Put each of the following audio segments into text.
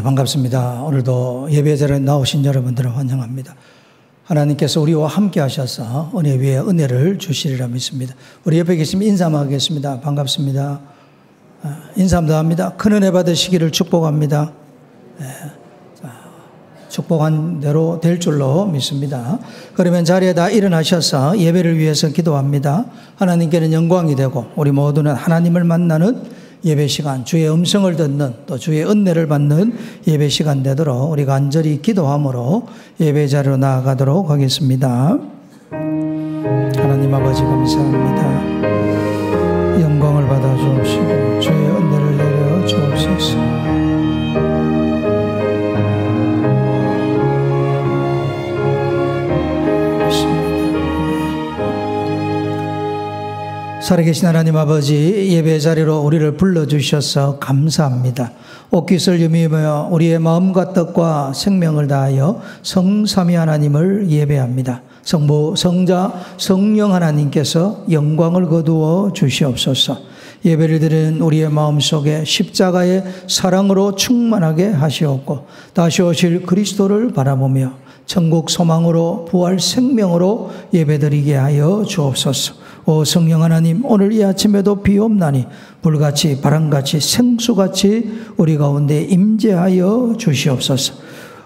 반갑습니다. 오늘도 예배 자리에 나오신 여러분들을 환영합니다. 하나님께서 우리와 함께 하셔서 은혜 위에 은혜를 주시리라 믿습니다. 우리 옆에 계시면 인사하겠습니다. 반갑습니다. 인사합니다 합니다. 큰 은혜 받으시기를 축복합니다. 축복한 대로 될 줄로 믿습니다. 그러면 자리에 다 일어나셔서 예배를 위해서 기도합니다. 하나님께는 영광이 되고 우리 모두는 하나님을 만나는 예배 시간, 주의 음성을 듣는 또 주의 은혜를 받는 예배 시간 되도록 우리가 간절히 기도함으로 예배 자리로 나아가도록 하겠습니다. 하나님 아버지 감사합니다. 영광을 받아 주옵시고 주의 은혜를 내려 주옵소서. 살아계신 하나님 아버지, 예배 자리로 우리를 불러주셔서 감사합니다. 옷깃을 유미하며 우리의 마음과 뜻과 생명을 다하여 성삼위 하나님을 예배합니다. 성부, 성자, 성령 하나님께서 영광을 거두어 주시옵소서. 예배를 드리는 우리의 마음속에 십자가의 사랑으로 충만하게 하시옵고 다시 오실 그리스도를 바라보며 천국 소망으로 부활 생명으로 예배드리게 하여 주옵소서. 오 성령 하나님, 오늘 이 아침에도 비옵나니 불같이 바람같이 생수같이 우리 가운데 임재하여 주시옵소서.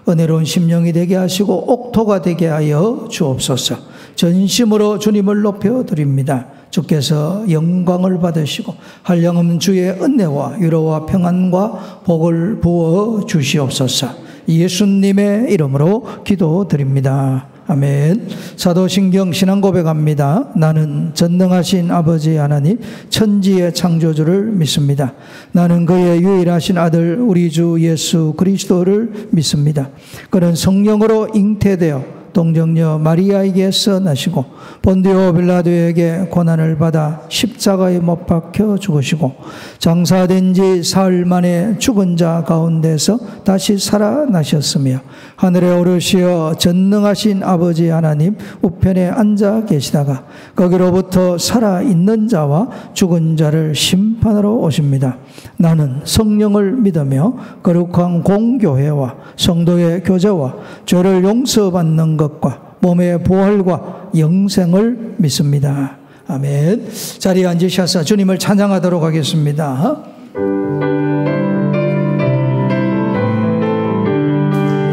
은혜로운 심령이 되게 하시고 옥토가 되게 하여 주옵소서. 전심으로 주님을 높여드립니다. 주께서 영광을 받으시고 한량없는 주의 은혜와 위로와 평안과 복을 부어 주시옵소서. 예수님의 이름으로 기도드립니다. 아멘. 사도신경 신앙 고백합니다. 나는 전능하신 아버지 하나님 천지의 창조주를 믿습니다. 나는 그의 유일하신 아들 우리 주 예수 그리스도를 믿습니다. 그는 성령으로 잉태되어 동정녀 마리아에게서 나시고 본디오 빌라도에게 고난을 받아 십자가에 못 박혀 죽으시고 장사된 지 사흘 만에 죽은 자 가운데서 다시 살아나셨으며 하늘에 오르시어 전능하신 아버지 하나님 우편에 앉아 계시다가 거기로부터 살아있는 자와 죽은 자를 심판하러 오십니다. 나는 성령을 믿으며 거룩한 공교회와 성도의 교제와 죄를 용서받는 것과 몸의 부활과 영생을 믿습니다. 아멘. 자리에 앉으셔서 주님을 찬양하도록 하겠습니다. 우리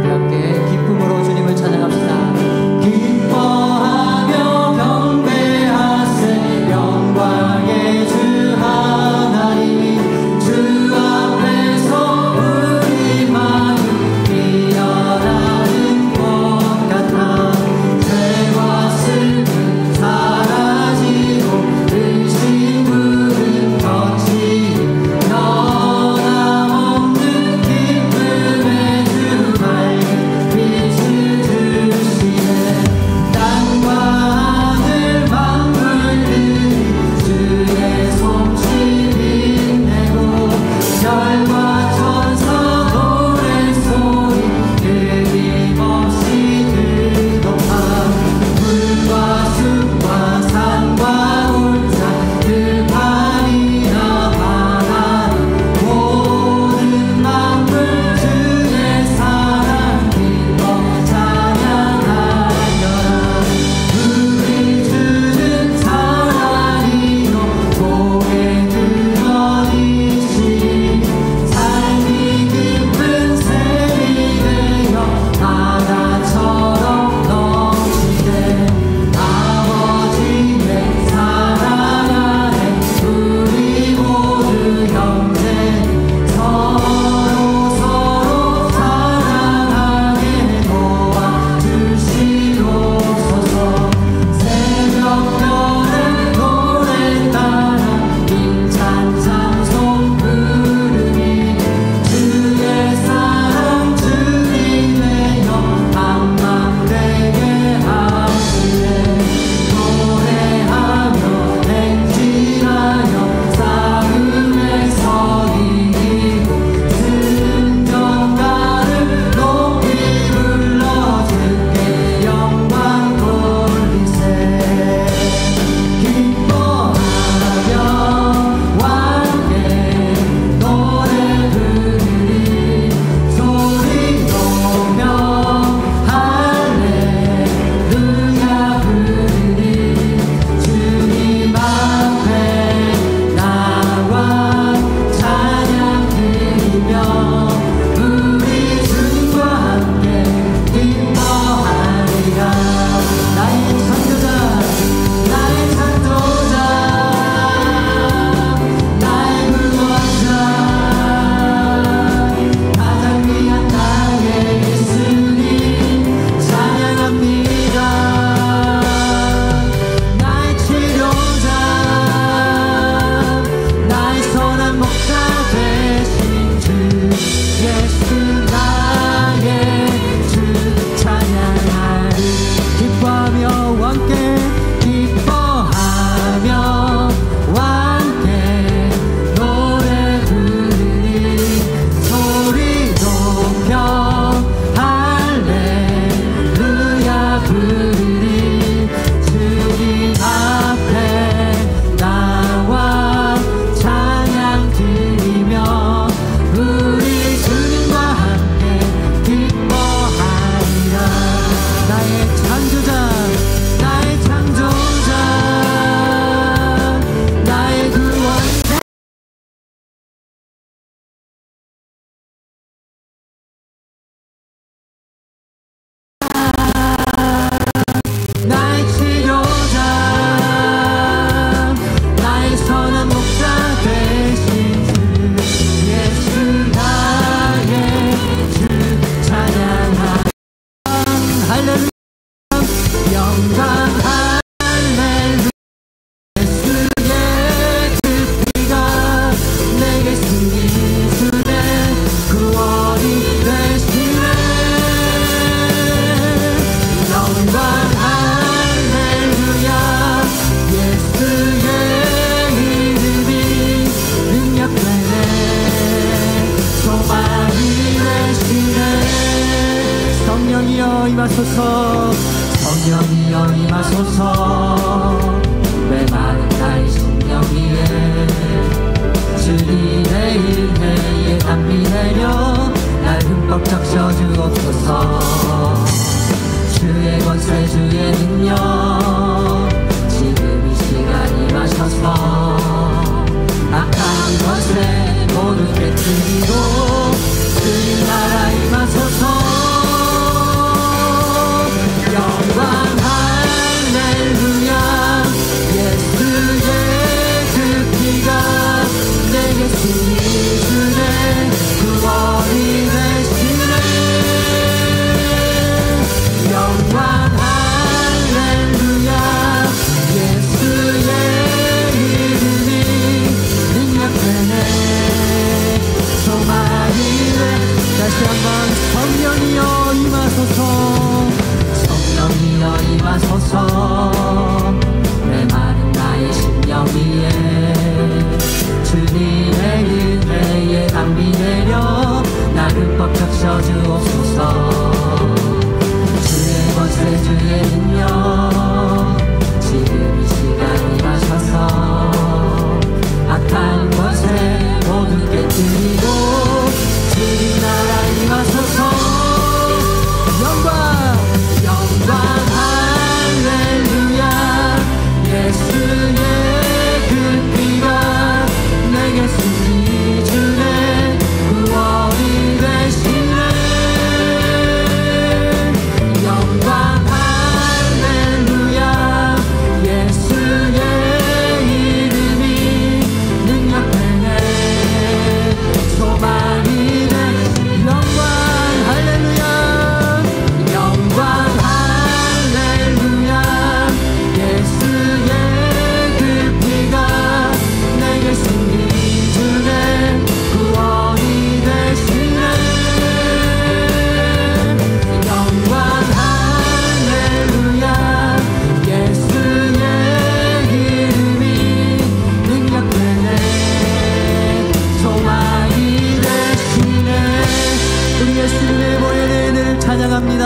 함께 기쁨으로 주님을 찬양합시다. 기뻐하며 경배하세 영광의 주 하나님 주 앞에서 우리 마음 피어나는 것 같아 죄와 슬픔 사라지고 의심 부른 것이 변함없는 기쁨의 주 밝은 빛을 주시네. 땅과 하늘 만물들이 주의 솜씨 빛내고 별과 천사 노래소리 끊임없이 들도다. 물과 숲과 산과 울산 들판이나 바다 모든 만물 주의 사랑 기뻐 찬양하여라. 우리 주는 사랑이요 고개 들어리시니 삶이 깊은 샘이 되어 바다처럼 넘치네. 아버지의 사랑 안에 우리 모두 형제 서로 사랑하게 도와주시옵소서. 새벽별의 노래 따라 힘찬 찬송 부르니 주의 사랑 주님의여 방망되게 하시네. 노래하며 행진하여 싸움에서 이기고 승전가를 높이 불러 주께 영광 돌리세. 기뻐하며 왕께 노래 부르리 소리 높여 할렐루야 부르리 주님 앞에 나와 찬양 드리며 우리 주님과 함께 기뻐하리라. 나의 창조자 나의 창조자 나의 구원자 가장 귀한 나의 예수님 찬양합니다. 나의 치료자 나의 선한 목자 되신 주 예수 나의 주 찬양하리. 기뻐하며 왕께 기뻐하며 왕께 노래 부르리 소리 높여 할렐루야 부르리 주님 앞에 나와 찬양 드리며 우리 주님과 함께 기뻐하리라. 나의 창조자 나의 창조자 나의 구원자 영광 할렐루야 예수의 그 피가 내게 승리 주네 구원이 되시네 영광 할렐루야 예수의 이름이 능력되네 소망이 되시네 성령이여 임하소서 성령이여 임하소서 메마른 나의 심령 위에 주님의 은혜에 담비 내려 날 흠뻑 적셔주옵소서 주의 권세 주의 능력 지금 이 시간 임하셔서 악한 권세 모두 깨뜨리고 주님 나라 임하소서 영광 할렐루야 예수의 그 피가 내게 승리 주네 구원이 되시네 영광 할렐루야 예수의 이름이 능력되네 소망이 돼 다시 한번 성령이여 임하소서 성령이여 임하소서 메마른 나의 심령 위에 주님의 은혜에 담비 내려 날 흠뻑 적셔주옵소서 주의 권세 주의 능력 지금 이 시간 임하셔서 악한 권세 모두 깨뜨리고 주님 나라 임하소서 영광 할렐루야 예수의 그 피가 내게 승리 주네 구원이 되시네 영광 할렐루야 예수의 이름이 능력되네 소망이 돼 영광 할렐루야 영광 할렐루야 예수의 그 피가 내게 승리 주네 구원이 되시네 영광 할렐루야 예수의 이름이 능력되네 소망이 되시네 우리 예수님의 보혈의 은혜를 찬양합니다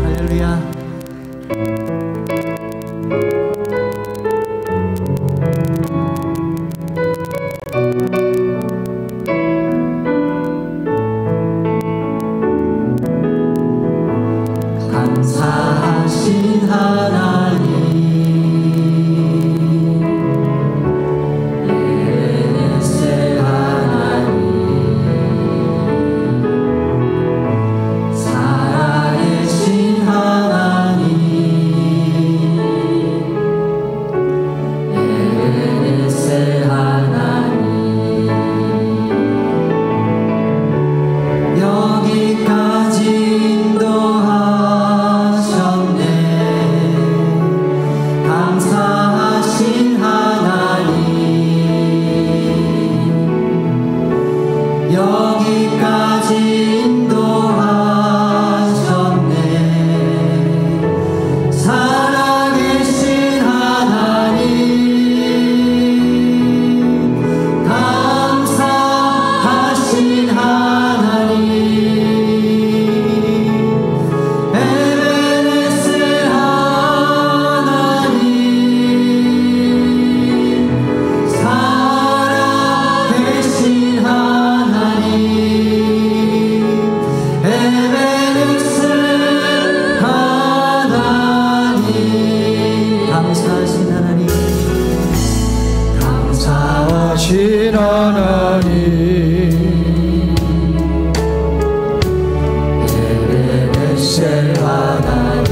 할렐루야 감사하신 하나님 예세 하나님 살아계신 하나님 예세 하나님 여기까지 인도하셨네 감사하신 하나님 여기까지 인도하셨네 살아계신 하나님 감사하신 하나님 에베네스 하나님 살아계신 하나님 에베네스 하나님 감사하신 하나님 감사하신 하나님 에베네스 하나님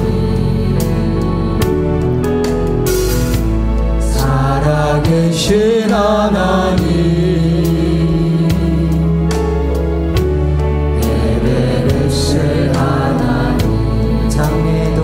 살아계신 하나님 에베네스 하나님 장래도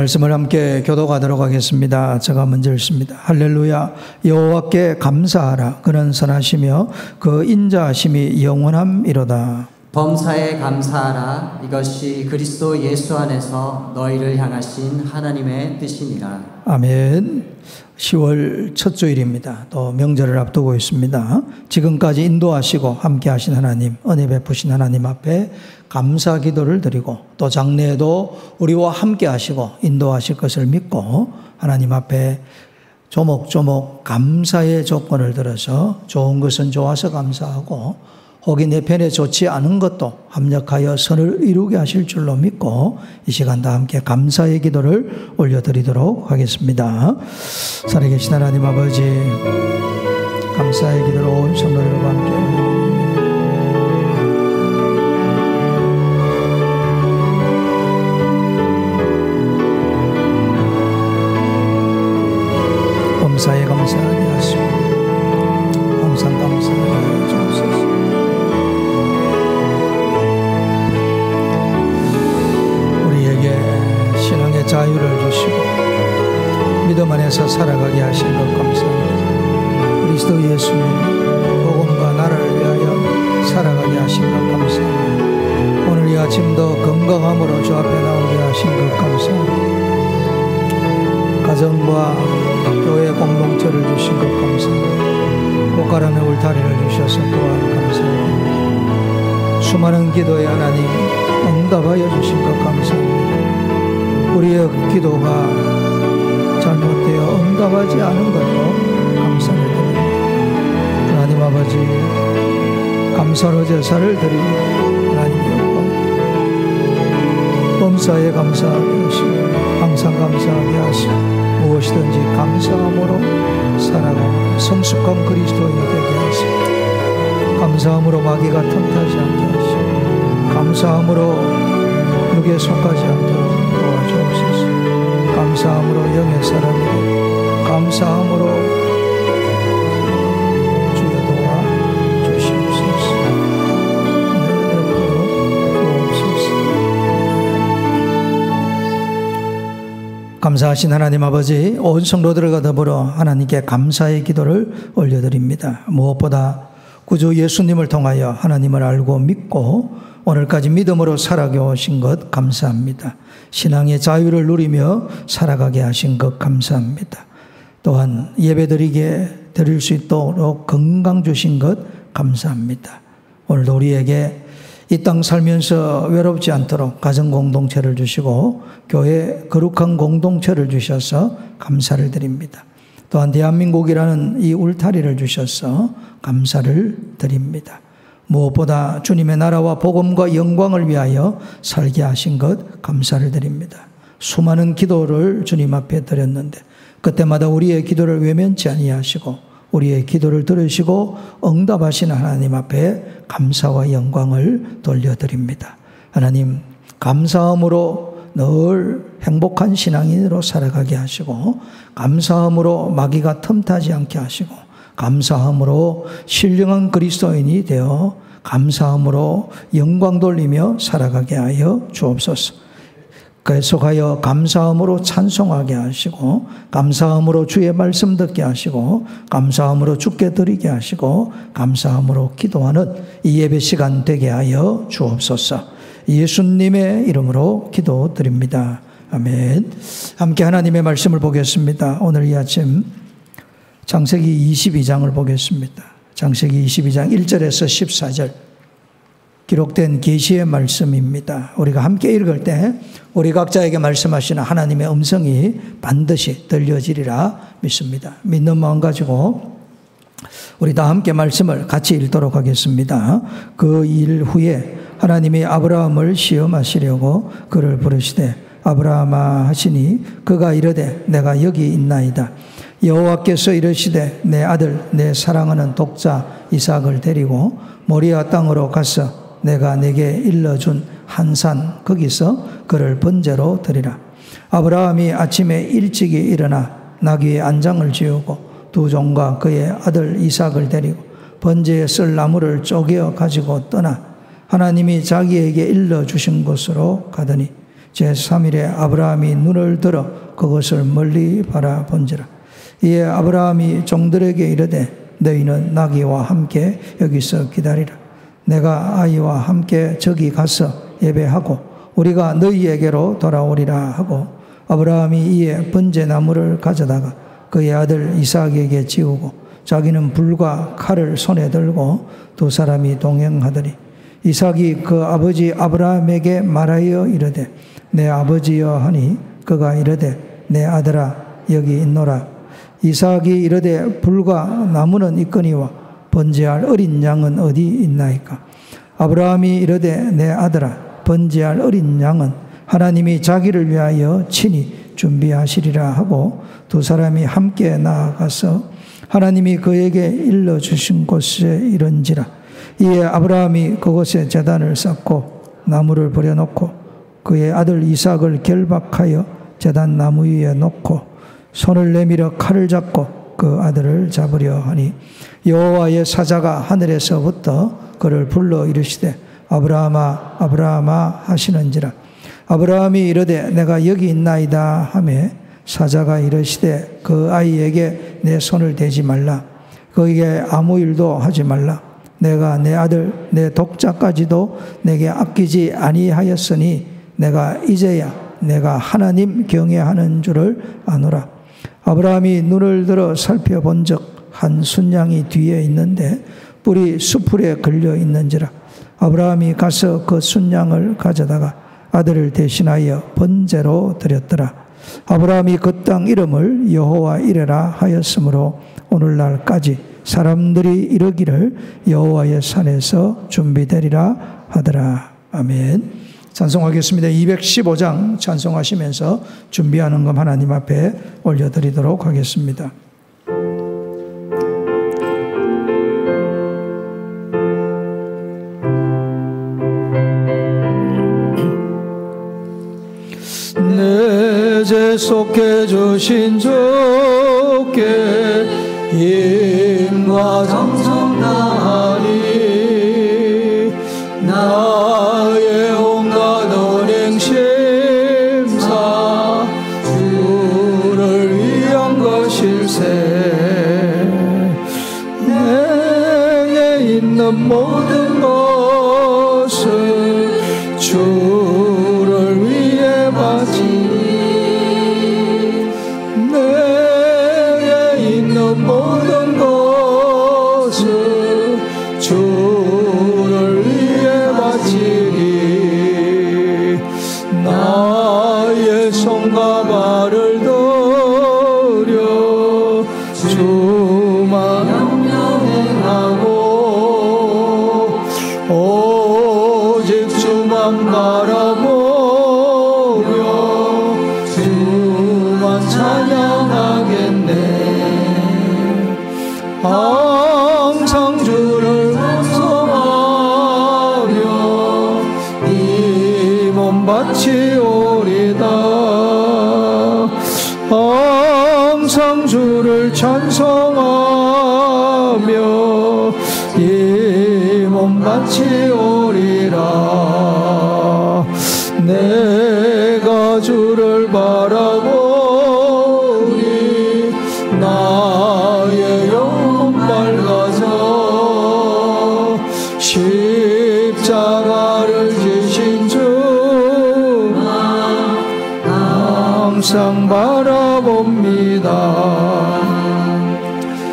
말씀을 함께 교독하도록 하겠습니다. 제가 먼저 읽습니다. 할렐루야. 여호와께 감사하라. 그는 선하시며 그 인자하심이 영원함이로다. 범사에 감사하라. 이것이 그리스도 예수 안에서 너희를 향하신 하나님의 뜻이니라. 아멘. 10월 첫 주일입니다. 또 명절을 앞두고 있습니다. 지금까지 인도하시고 함께 하신 하나님, 은혜 베푸신 하나님 앞에 감사 기도를 드리고 또 장래에도 우리와 함께 하시고 인도하실 것을 믿고 하나님 앞에 조목조목 감사의 조건을 들어서 좋은 것은 좋아서 감사하고 혹이 내 편에 좋지 않은 것도 합력하여 선을 이루게 하실 줄로 믿고 이 시간 다 함께 감사의 기도를 올려드리도록 하겠습니다. 살아계신 하나님 아버지, 감사의 기도로 온 성도들과 함께 범사에 감사하게 하시고 항상 감사하게 하여 주옵소서. 신앙의 자유를 주시고 믿음 안에서 살아가게 하신 것 감사합니다. 그리스도 예수님 복음과 나라를 위하여 살아가게 하신 것 감사합니다. 오늘 이 아침도 건강함으로 주 앞에 나오게 하신 것 감사합니다. 가정과 교회 공동체를 주신 것 감사합니다. 꽃가람의 울타리를 주셔서 또한 감사합니다. 수많은 기도에 하나님 응답하여 주신 것 감사합니다. 우리의 기도가 잘못되어 응답하지 않은 것도 감사를 드립니다. 하나님 아버지, 감사로 제사를 드리고 하나님께 범사에 감사하게 하시고 항상 감사하게 하시고 무엇이든지 감사함으로 살아가는 성숙한 그리스도인이 되게 하시고 감사함으로 마귀가 틈타지 않게 하시고 감사함으로 육에 속하지 않도록 도와주옵소서. 감사함으로 영의 사람이 되고 감사함으로 주여 도와주시옵소서. 은혜를 베풀어 주옵소서. 감사하신 하나님 아버지, 온 성도들과 더불어 하나님께 감사의 기도를 올려드립니다. 무엇보다 구주 예수님을 통하여 하나님을 알고 믿고 오늘까지 믿음으로 살아게 오신 것 감사합니다. 신앙의 자유를 누리며 살아가게 하신 것 감사합니다. 또한 예배드리게 드릴 수 있도록 건강 주신 것 감사합니다. 오늘도 우리에게 이 땅 살면서 외롭지 않도록 가정 공동체를 주시고 교회 거룩한 공동체를 주셔서 감사를 드립니다. 또한 대한민국이라는 이 울타리를 주셔서 감사를 드립니다. 무엇보다 주님의 나라와 복음과 영광을 위하여 살게 하신 것 감사를 드립니다. 수많은 기도를 주님 앞에 드렸는데 그때마다 우리의 기도를 외면치 아니하시고 우리의 기도를 들으시고 응답하시는 하나님 앞에 감사와 영광을 돌려드립니다. 하나님, 감사함으로 늘 행복한 신앙인으로 살아가게 하시고 감사함으로 마귀가 틈타지 않게 하시고 감사함으로 신령한 그리스도인이 되어 감사함으로 영광 돌리며 살아가게 하여 주옵소서. 계속하여 감사함으로 찬송하게 하시고 감사함으로 주의 말씀 듣게 하시고 감사함으로 주께 드리게 하시고 감사함으로 기도하는 이 예배 시간 되게 하여 주옵소서. 예수님의 이름으로 기도드립니다. 아멘. 함께 하나님의 말씀을 보겠습니다. 오늘 이 아침 창세기 22장을 보겠습니다. 창세기 22장 1절에서 14절 기록된 계시의 말씀입니다. 우리가 함께 읽을 때 우리 각자에게 말씀하시는 하나님의 음성이 반드시 들려지리라 믿습니다. 믿는 마음 가지고 우리 다 함께 말씀을 같이 읽도록 하겠습니다. 그 일 후에 하나님이 아브라함을 시험하시려고 그를 부르시되 아브라함아 하시니 그가 이르되 내가 여기 있나이다. 여호와께서 이르시되 내 아들 내 사랑하는 독자 이삭을 데리고 모리아 땅으로 가서 내가 내게 일러준 한 산 거기서 그를 번제로 드리라. 아브라함이 아침에 일찍이 일어나 나귀의 안장을 지우고 두 종과 그의 아들 이삭을 데리고 번제에 쓸 나무를 쪼개어 가지고 떠나 하나님이 자기에게 일러주신 곳으로 가더니 제3일에 아브라함이 눈을 들어 그것을 멀리 바라본지라. 이에 아브라함이 종들에게 이르되 너희는 나귀와 함께 여기서 기다리라. 내가 아이와 함께 저기 가서 예배하고 우리가 너희에게로 돌아오리라 하고 아브라함이 이에 번제나무를 가져다가 그의 아들 이삭에게 지우고 자기는 불과 칼을 손에 들고 두 사람이 동행하더니 이삭이 그 아버지 아브라함에게 말하여 이르되 내 아버지여 하니 그가 이르되 내 아들아 여기 있노라. 이삭이 이르되 불과 나무는 있거니와 번제할 어린 양은 어디 있나이까. 아브라함이 이르되 내 아들아 번제할 어린 양은 하나님이 자기를 위하여 친히 준비하시리라 하고 두 사람이 함께 나아가서 하나님이 그에게 일러주신 곳에 이른지라. 이에 아브라함이 그곳에 제단을 쌓고 나무를 버려놓고 그의 아들 이삭을 결박하여 제단 나무 위에 놓고 손을 내밀어 칼을 잡고 그 아들을 잡으려 하니 여호와의 사자가 하늘에서부터 그를 불러 이르시되 아브라함아 아브라함아 하시는지라. 아브라함이 이르되 내가 여기 있나이다 하매 사자가 이르시되 그 아이에게 내 손을 대지 말라. 그에게 아무 일도 하지 말라. 내가 내 아들 내 독자까지도 내게 아끼지 아니하였으니 내가 이제야 내가 하나님 경외하는 줄을 아노라. 아브라함이 눈을 들어 살펴본즉 한 순양이 뒤에 있는데 뿔이 수풀에 걸려 있는지라. 아브라함이 가서 그 순양을 가져다가 아들을 대신하여 번제로 드렸더라. 아브라함이 그 땅 이름을 여호와 이레라 하였으므로 오늘날까지 사람들이 이르기를 여호와의 산에서 준비되리라 하더라. 아멘. 찬송하겠습니다. 215장 찬송하시면서 준비하는 것 하나님 앞에 올려드리도록 하겠습니다. 내 죄 속해 주신 주께 힘과 정성 다하니 나의 온갖 언행심사 주를 위한 것일세. 내게 있는 모든 것을 주를 위해 바치니 내게 있는 모든 것을 주를 위해 바치니 나의 손과 발을 들여 주만 명령하고 오직 주만 바라보며 주만 찬양하겠네. 항상 주를 찬송하며 이 몸 바치오리다. 항상 주를 찬송하며 이 몸 바치오리라. 내가 주를 바라보니 나의 영혼 밝아져 십자가를 지신 주만 항상 바라봅니다.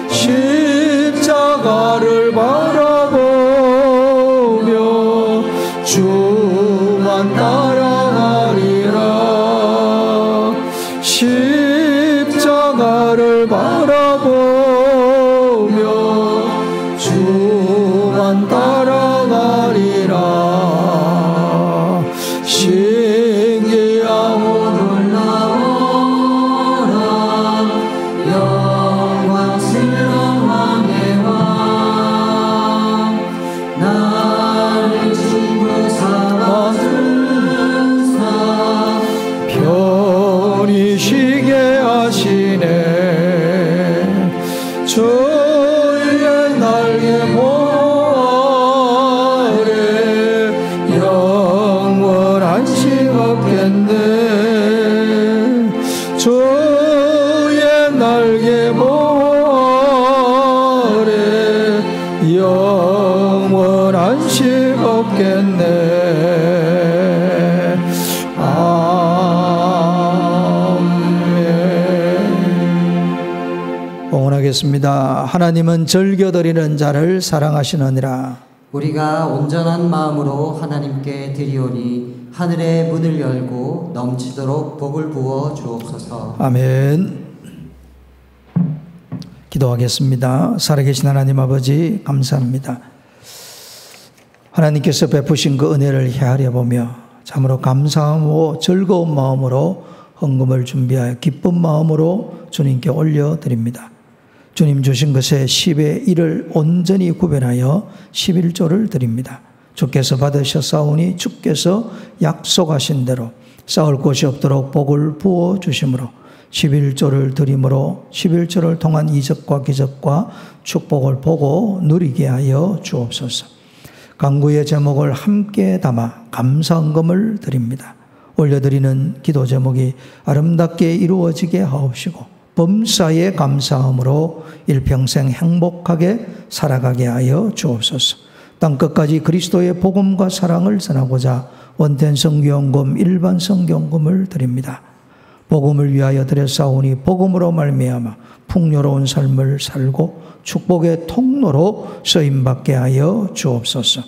십자가를 바라보며 주만 따라가리라. 십자가를 바라보며 주만 따라가리라. 신기하고 놀라워라 영광스러운 왕의 왕 나를 친구 삼아주사 편히 쉬게 하시네. 날개 모래 영원한 안식 없겠네. 아멘. 봉헌하겠습니다. 하나님은 즐겨드리는 자를 사랑하시느니라. 우리가 온전한 마음으로 하나님께 드리오니 하늘의 문을 열고 넘치도록 복을 부어 주옵소서. 아멘. 기도하겠습니다. 살아계신 하나님 아버지 감사합니다. 하나님께서 베푸신 그 은혜를 헤아려 보며 참으로 감사하고 즐거운 마음으로 헌금을 준비하여 기쁜 마음으로 주님께 올려드립니다. 주님 주신 것의 10의 1을 온전히 구별하여 11조를 드립니다. 주께서 받으셨사오니 주께서 약속하신 대로 쌓을 곳이 없도록 복을 부어 주심으로 11조를 드림으로 11조를 통한 이적과 기적과 축복을 보고 누리게 하여 주옵소서. 간구의 제목을 함께 담아 감사헌금을 드립니다. 올려드리는 기도 제목이 아름답게 이루어지게 하옵시고 범사에 감사함으로 일평생 행복하게 살아가게 하여 주옵소서. 땅끝까지 그리스도의 복음과 사랑을 전하고자 원텐 성경금 일반 성경금을 드립니다. 복음을 위하여 드렸사오니 복음으로 말미암아 풍요로운 삶을 살고 축복의 통로로 쓰임받게 하여 주옵소서.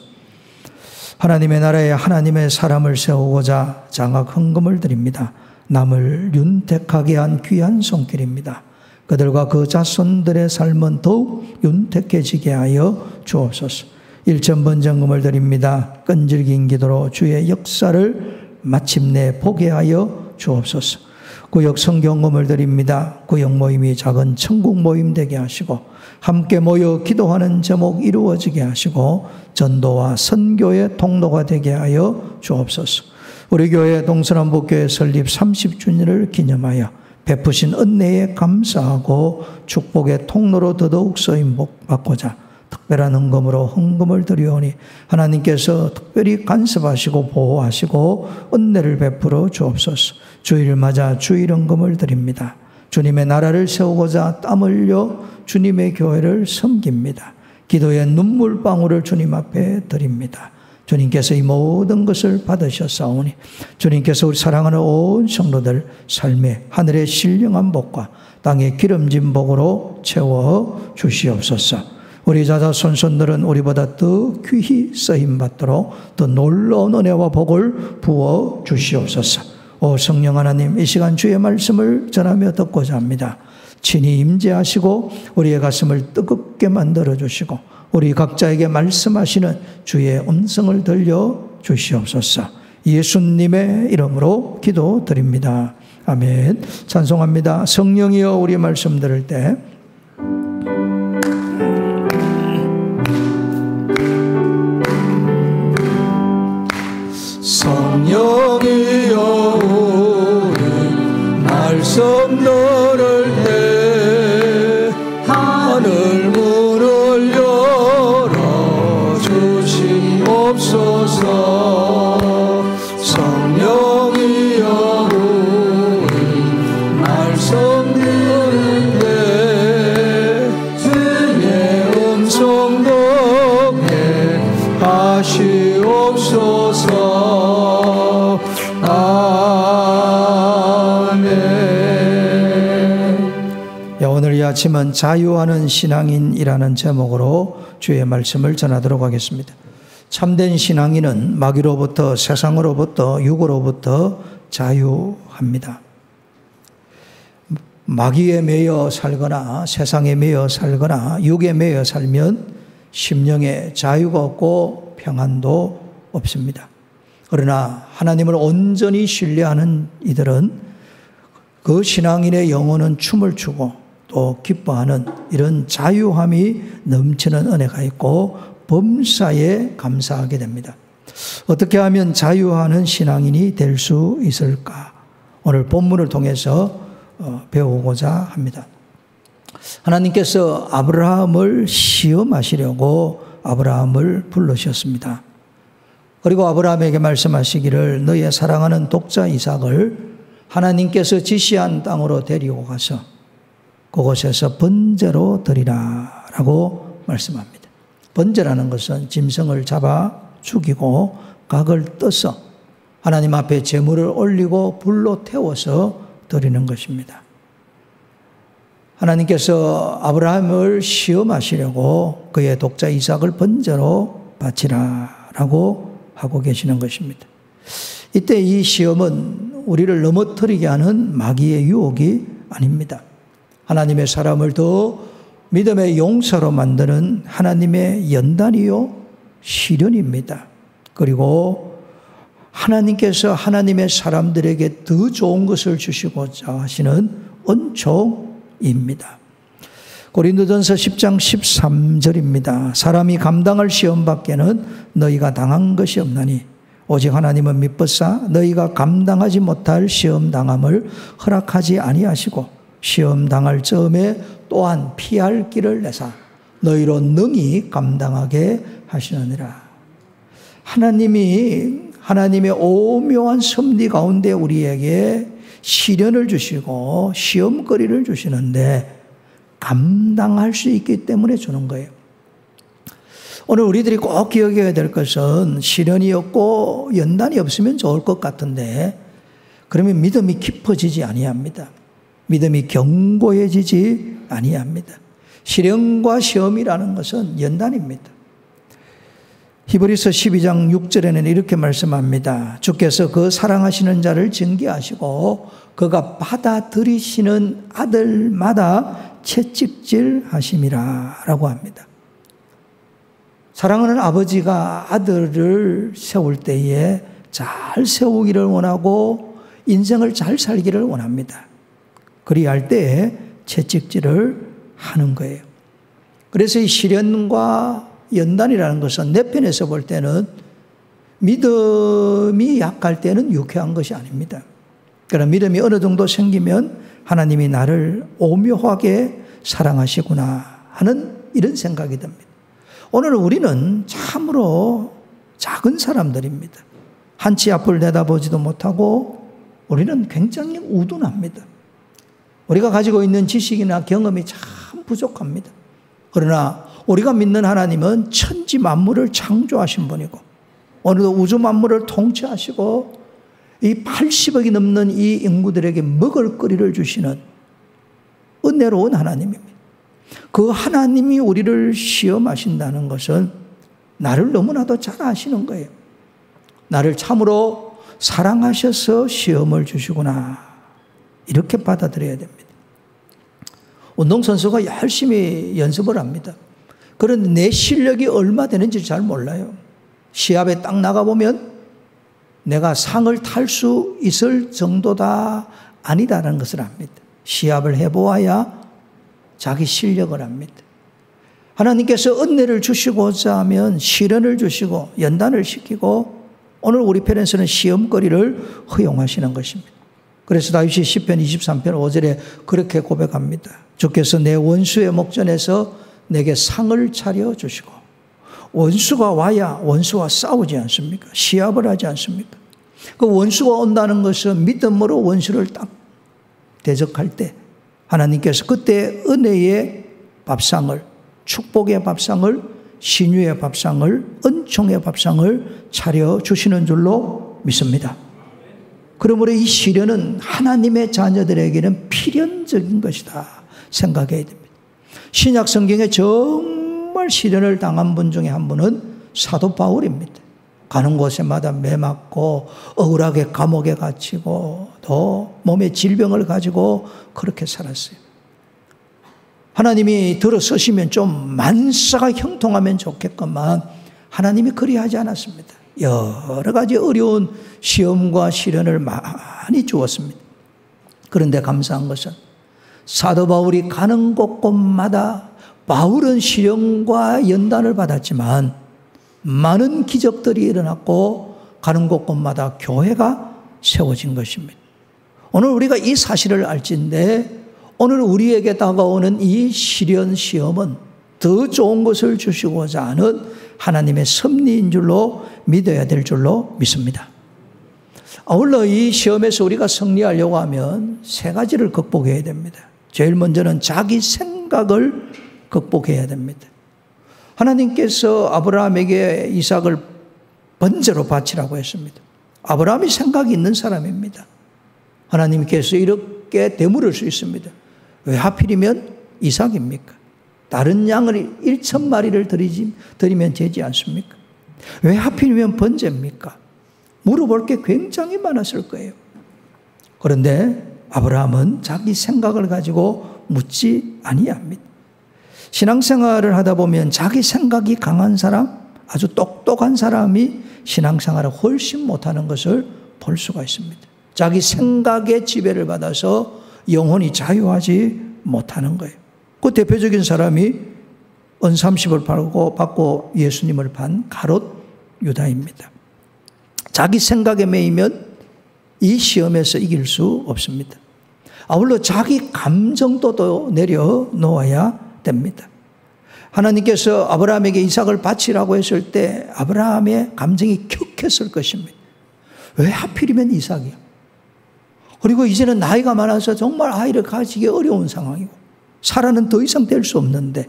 하나님의 나라에 하나님의 사람을 세우고자 장학 헌금을 드립니다. 남을 윤택하게 한 귀한 손길입니다. 그들과 그 자손들의 삶은 더욱 윤택해지게 하여 주옵소서. 1,000번정금을 드립니다. 끈질긴 기도로 주의 역사를 마침내 보게 하여 주옵소서. 구역 성경금을 드립니다. 구역 모임이 작은 천국 모임 되게 하시고 함께 모여 기도하는 제목 이루어지게 하시고 전도와 선교의 통로가 되게 하여 주옵소서. 우리 교회 동서남북교회 설립 30주년을 기념하여 베푸신 은혜에 감사하고 축복의 통로로 더더욱 쓰임받고자 특별한 헌금으로 헌금을 드리오니 하나님께서 특별히 간섭하시고 보호하시고 은혜를 베풀어 주옵소서. 주일을 맞아 주일 헌금을 드립니다. 주님의 나라를 세우고자 땀 흘려 주님의 교회를 섬깁니다. 기도의 눈물방울을 주님 앞에 드립니다. 주님께서 이 모든 것을 받으셨사오니 주님께서 우리 사랑하는 온 성도들 삶에 하늘의 신령한 복과 땅의 기름진 복으로 채워 주시옵소서. 우리 자손들은 우리보다 더 귀히 쓰임받도록 더 놀라운 은혜와 복을 부어 주시옵소서. 오 성령 하나님, 이 시간 주의 말씀을 전하며 듣고자 합니다. 친히 임재하시고 우리의 가슴을 뜨겁게 만들어 주시고 우리 각자에게 말씀하시는 주의 음성을 들려 주시옵소서. 예수님의 이름으로 기도드립니다. 아멘. 찬송합니다. 성령이여 우리 말씀 들을 때 성령이여 우리 말씀 들을 때 하늘 문을 열어주시옵소서. 성령이여 우리 말씀 들을 때 주의 음성 듣게 하시옵소서. 아멘. 오늘 이 아침은 자유하는 신앙인이라는 제목으로 주의 말씀을 전하도록 하겠습니다. 참된 신앙인은 마귀로부터 세상으로부터 육으로부터 자유합니다. 마귀에 매여 살거나 세상에 매여 살거나 육에 매여 살면 심령에 자유가 없고 평안도 없습니다. 그러나 하나님을 온전히 신뢰하는 이들은 그 신앙인의 영혼은 춤을 추고 또 기뻐하는 이런 자유함이 넘치는 은혜가 있고 범사에 감사하게 됩니다. 어떻게 하면 자유하는 신앙인이 될 수 있을까? 오늘 본문을 통해서 배우고자 합니다. 하나님께서 아브라함을 시험하시려고 아브라함을 부르셨습니다. 그리고 아브라함에게 말씀하시기를 너의 사랑하는 독자 이삭을 하나님께서 지시한 땅으로 데리고 가서 그곳에서 번제로 드리라 라고 말씀합니다. 번제라는 것은 짐승을 잡아 죽이고 각을 떠서 하나님 앞에 제물을 올리고 불로 태워서 드리는 것입니다. 하나님께서 아브라함을 시험하시려고 그의 독자 이삭을 번제로 바치라 라고 하고 계시는 것입니다. 이때 이 시험은 우리를 넘어뜨리게 하는 마귀의 유혹이 아닙니다. 하나님의 사람을 더 믿음의 용사로 만드는 하나님의 연단이요 시련입니다. 그리고 하나님께서 하나님의 사람들에게 더 좋은 것을 주시고자 하시는 은총입니다. 고린도전서 10장 13절입니다. 사람이 감당할 시험밖에는 너희가 당한 것이 없나니 오직 하나님은 미쁘사 너희가 감당하지 못할 시험당함을 허락하지 아니하시고 시험당할 즈음에 또한 피할 길을 내사 너희로 능히 감당하게 하시느니라. 하나님의 오묘한 섭리 가운데 우리에게 시련을 주시고 시험거리를 주시는데 감당할 수 있기 때문에 주는 거예요. 오늘 우리들이 꼭 기억해야 될 것은 시련이 없고 연단이 없으면 좋을 것 같은데 그러면 믿음이 깊어지지 아니합니다. 믿음이 견고해지지 아니합니다. 시련과 시험이라는 것은 연단입니다. 히브리서 12장 6절에는 이렇게 말씀합니다. 주께서 그 사랑하시는 자를 징계하시고 그가 받아들이시는 아들마다 채찍질 하심이라 라고 합니다. 사랑하는 아버지가 아들을 세울 때에 잘 세우기를 원하고 인생을 잘 살기를 원합니다. 그리할 때에 채찍질을 하는 거예요. 그래서 이 시련과 연단이라는 것은 내 편에서 볼 때는 믿음이 약할 때는 유쾌한 것이 아닙니다. 그러나 믿음이 어느 정도 생기면 하나님이 나를 오묘하게 사랑하시구나 하는 이런 생각이 듭니다. 오늘 우리는 참으로 작은 사람들입니다. 한치 앞을 내다보지도 못하고 우리는 굉장히 우둔합니다. 우리가 가지고 있는 지식이나 경험이 참 부족합니다. 그러나 우리가 믿는 하나님은 천지 만물을 창조하신 분이고 오늘도 우주 만물을 통치하시고 이 80억이 넘는 이 인구들에게 먹을거리를 주시는 은혜로운 하나님입니다. 그 하나님이 우리를 시험하신다는 것은 나를 너무나도 잘 아시는 거예요. 나를 참으로 사랑하셔서 시험을 주시구나 이렇게 받아들여야 됩니다. 운동선수가 열심히 연습을 합니다. 그런데 내 실력이 얼마 되는지 잘 몰라요. 시합에 딱 나가보면 내가 상을 탈 수 있을 정도다 아니다라는 것을 압니다. 시합을 해보아야 자기 실력을 압니다. 하나님께서 은혜를 주시고자 하면 시련을 주시고 연단을 시키고 오늘 우리 편에서는 시험거리를 허용하시는 것입니다. 그래서 다윗이 시편 23편 5절에 그렇게 고백합니다. 주께서 내 원수의 목전에서 내게 상을 차려주시고 원수가 와야 원수와 싸우지 않습니까? 시합을 하지 않습니까? 그 원수가 온다는 것은 믿음으로 원수를 딱 대적할 때 하나님께서 그때 은혜의 밥상을 축복의 밥상을 신유의 밥상을 은총의 밥상을 차려주시는 줄로 믿습니다. 그러므로 이 시련은 하나님의 자녀들에게는 필연적인 것이다 생각해야 됩니다. 신약 성경에 정말 시련을 당한 분 중에 한 분은 사도 바울입니다. 가는 곳에마다 매맞고 억울하게 감옥에 갇히고 또 몸에 질병을 가지고 그렇게 살았어요. 하나님이 들어서시면 좀 만사가 형통하면 좋겠건만 하나님이 그리하지 않았습니다. 여러 가지 어려운 시험과 시련을 많이 주었습니다. 그런데 감사한 것은 사도 바울이 가는 곳곳마다 바울은 시련과 연단을 받았지만 많은 기적들이 일어났고 가는 곳곳마다 교회가 세워진 것입니다. 오늘 우리가 이 사실을 알진데 오늘 우리에게 다가오는 이 시련 시험은 더 좋은 것을 주시고자 하는 하나님의 섭리인 줄로 믿어야 될 줄로 믿습니다. 아울러 이 시험에서 우리가 승리하려고 하면 세 가지를 극복해야 됩니다. 제일 먼저는 자기 생각을 극복해야 됩니다. 하나님께서 아브라함에게 이삭을 번제로 바치라고 했습니다. 아브라함이 생각이 있는 사람입니다. 하나님께서 이렇게 되물을 수 있습니다. 왜 하필이면 이삭입니까? 다른 양을 1,000마리를 드리면 되지 않습니까? 왜 하필이면 번제입니까? 물어볼 게 굉장히 많았을 거예요. 그런데 아브라함은 자기 생각을 가지고 묻지 아니합니다. 신앙생활을 하다 보면 자기 생각이 강한 사람, 아주 똑똑한 사람이 신앙생활을 훨씬 못하는 것을 볼 수가 있습니다. 자기 생각의 지배를 받아서 영혼이 자유하지 못하는 거예요. 그 대표적인 사람이 은삼십을 받고 예수님을 판 가롯 유다입니다. 자기 생각에 매이면 이 시험에서 이길 수 없습니다. 아울러 자기 감정도 내려놓아야 됩니다. 하나님께서 아브라함에게 이삭을 바치라고 했을 때 아브라함의 감정이 격했을 것입니다. 왜 하필이면 이삭이야? 그리고 이제는 나이가 많아서 정말 아이를 가지기 어려운 상황이고 사라는 더 이상 될 수 없는데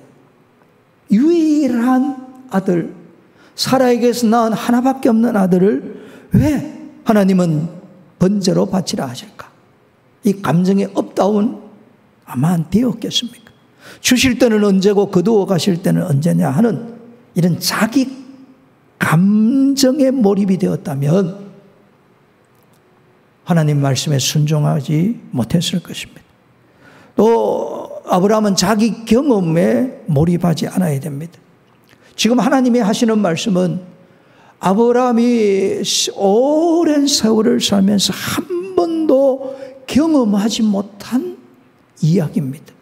유일한 아들, 사라에게서 낳은 하나밖에 없는 아들을 왜 하나님은 번제로 바치라 하실까? 이 감정의 업다운 아마 안 되었겠습니까? 주실 때는 언제고 거두어 가실 때는 언제냐 하는 이런 자기 감정에 몰입이 되었다면 하나님 말씀에 순종하지 못했을 것입니다. 또 아브라함은 자기 경험에 몰입하지 않아야 됩니다. 지금 하나님이 하시는 말씀은 아브라함이 오랜 세월을 살면서 한 번도 경험하지 못한 이야기입니다.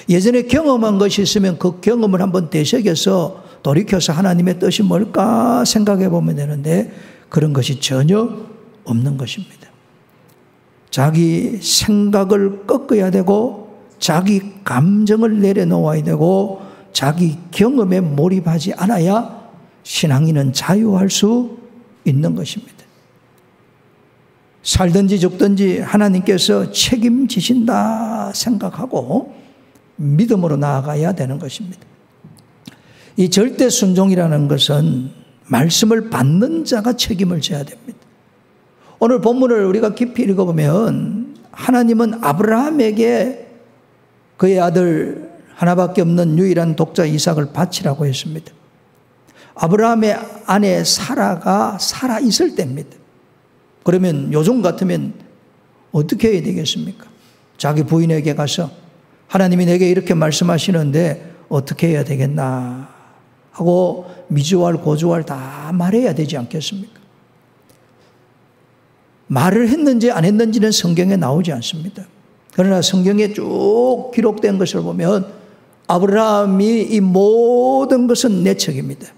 예전에 경험한 것이 있으면 그 경험을 한번 되새겨서 돌이켜서 하나님의 뜻이 뭘까 생각해 보면 되는데 그런 것이 전혀 없는 것입니다. 자기 생각을 꺾어야 되고 자기 감정을 내려놓아야 되고 자기 경험에 몰입하지 않아야 신앙인은 자유할 수 있는 것입니다. 살든지 죽든지 하나님께서 책임지신다 생각하고 믿음으로 나아가야 되는 것입니다. 이 절대 순종이라는 것은 말씀을 받는 자가 책임을 져야 됩니다. 오늘 본문을 우리가 깊이 읽어보면 하나님은 아브라함에게 그의 아들 하나밖에 없는 유일한 독자 이삭을 바치라고 했습니다. 아브라함의 아내 사라가 살아 있을 때입니다. 그러면 요즘 같으면 어떻게 해야 되겠습니까? 자기 부인에게 가서 하나님이 내게 이렇게 말씀하시는데 어떻게 해야 되겠나 하고 미주알 고주알 다 말해야 되지 않겠습니까? 말을 했는지 안 했는지는 성경에 나오지 않습니다. 그러나 성경에 쭉 기록된 것을 보면 아브라함이 이 모든 것은 내 책입니다.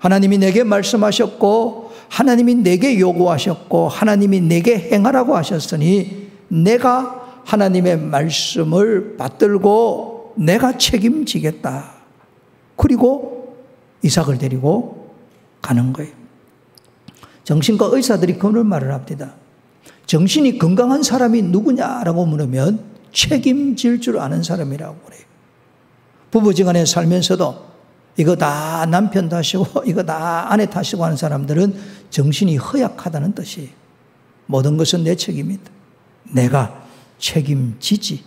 하나님이 내게 말씀하셨고 하나님이 내게 요구하셨고 하나님이 내게 행하라고 하셨으니 내가 하나님의 말씀을 받들고 내가 책임지겠다. 그리고 이삭을 데리고 가는 거예요. 정신과 의사들이 그런 말을 합니다. 정신이 건강한 사람이 누구냐라고 물으면 책임질 줄 아는 사람이라고 그래요. 부부지간에 살면서도 이거 다 남편 탓이고 이거 다 아내 탓이고 하는 사람들은 정신이 허약하다는 뜻이에요. 모든 것은 내 책임이다. 내가 책임지지.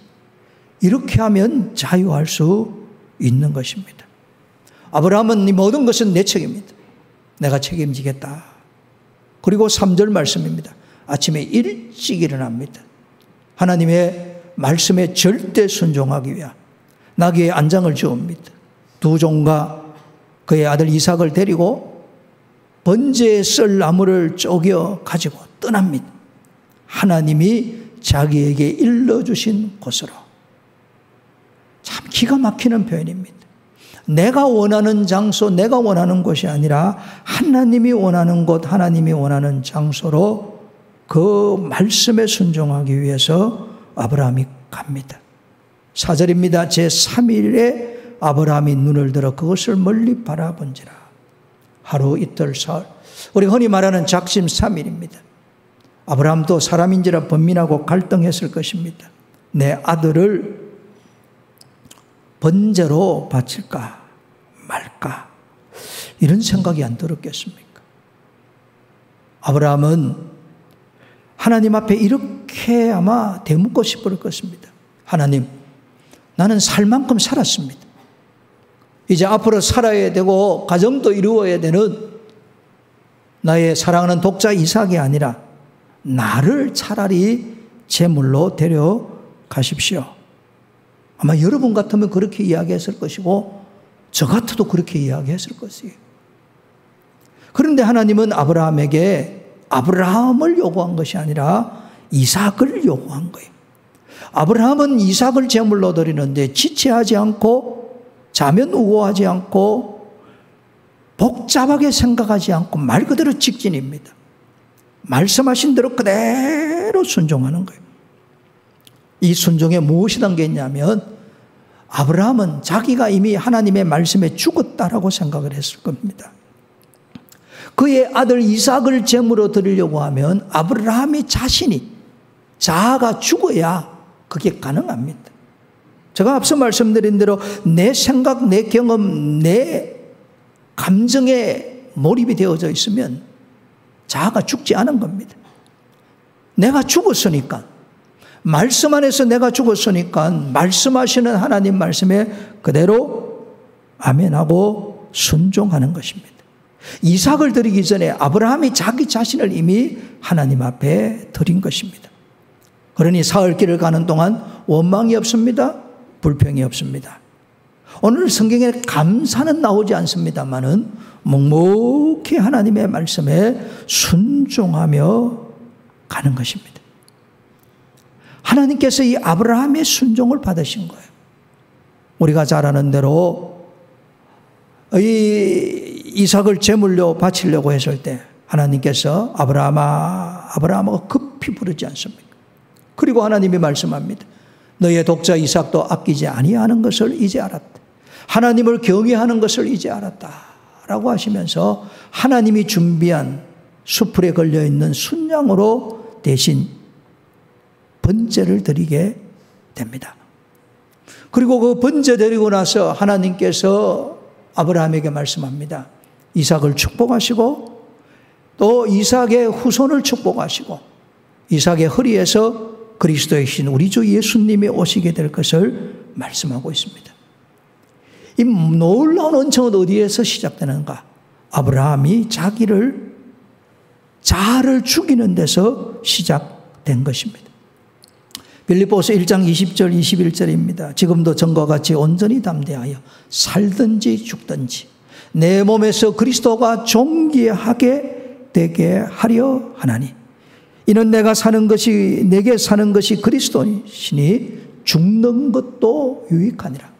이렇게 하면 자유할 수 있는 것입니다. 아브라함은 이 모든 것은 내 책임이다. 내가 책임지겠다. 그리고 3절 말씀입니다. 아침에 일찍 일어납니다. 하나님의 말씀에 절대 순종하기 위한 나귀의 안장을 지옵니다. 두 종과 그의 아들 이삭을 데리고 번제에 쓸 나무를 쪼개 가지고 떠납니다. 하나님이 자기에게 일러주신 곳으로. 참 기가 막히는 표현입니다. 내가 원하는 장소, 내가 원하는 곳이 아니라 하나님이 원하는 곳, 하나님이 원하는 장소로 그 말씀에 순종하기 위해서 아브라함이 갑니다. 4절입니다. 제3일에 아브라함이 눈을 들어 그것을 멀리 바라본지라. 하루 이틀 사흘. 우리 흔히 말하는 작심 3일입니다. 아브라함도 사람인지라 번민하고 갈등했을 것입니다. 내 아들을 번제로 바칠까 말까 이런 생각이 안 들었겠습니까? 아브라함은 하나님 앞에 이렇게 아마 대묻고 싶을 것입니다. 하나님, 나는 살 만큼 살았습니다. 이제 앞으로 살아야 되고 가정도 이루어야 되는 나의 사랑하는 독자 이삭이 아니라 나를 차라리 제물로 데려가십시오. 아마 여러분 같으면 그렇게 이야기했을 것이고 저 같아도 그렇게 이야기했을 것이에요. 그런데 하나님은 아브라함에게 아브라함을 요구한 것이 아니라 이삭을 요구한 거예요. 아브라함은 이삭을 제물로 드리는데 지체하지 않고 자면우고하지 않고 복잡하게 생각하지 않고 말 그대로 직진입니다. 말씀하신 대로 그대로 순종하는 거예요. 이 순종에 무엇이 담겨있냐면 아브라함은 자기가 이미 하나님의 말씀에 죽었다라고 생각을 했을 겁니다. 그의 아들 이삭을 제물로 드리려고 하면 아브라함이 자신이 자아가 죽어야 그게 가능합니다. 제가 앞서 말씀드린 대로 내 생각, 내 경험, 내 감정에 몰입이 되어져 있으면 자아가 죽지 않은 겁니다. 내가 죽었으니까, 말씀 안에서 내가 죽었으니까 말씀하시는 하나님 말씀에 그대로 아멘하고 순종하는 것입니다. 이삭을 드리기 전에 아브라함이 자기 자신을 이미 하나님 앞에 드린 것입니다. 그러니 사흘길을 가는 동안 원망이 없습니다. 불평이 없습니다. 오늘 성경에 감사는 나오지 않습니다만은 묵묵히 하나님의 말씀에 순종하며 가는 것입니다. 하나님께서 이 아브라함의 순종을 받으신 거예요. 우리가 잘 아는 대로 이 이삭을 제물로 바치려고 했을 때 하나님께서 아브라함아 급히 부르지 않습니까? 그리고 하나님이 말씀합니다. 너의 독자 이삭도 아끼지 아니하는 것을 이제 알았다. 하나님을 경외하는 것을 이제 알았다 라고 하시면서 하나님이 준비한 수풀에 걸려있는 순양으로 대신 번제를 드리게 됩니다. 그리고 그 번제 드리고 나서 하나님께서 아브라함에게 말씀합니다. 이삭을 축복하시고 또 이삭의 후손을 축복하시고 이삭의 허리에서 그리스도의 신 우리 주 예수님이 오시게 될 것을 말씀하고 있습니다. 이 놀라운 은총은 어디에서 시작되는가? 아브라함이 자아를 죽이는 데서 시작된 것입니다. 빌립보서 1장 20절 21절입니다. 지금도 전과 같이 온전히 담대하여 살든지 죽든지 내 몸에서 그리스도가 존귀하게 되게 하려 하나니 이는 내게 사는 것이 그리스도이시니 죽는 것도 유익하니라.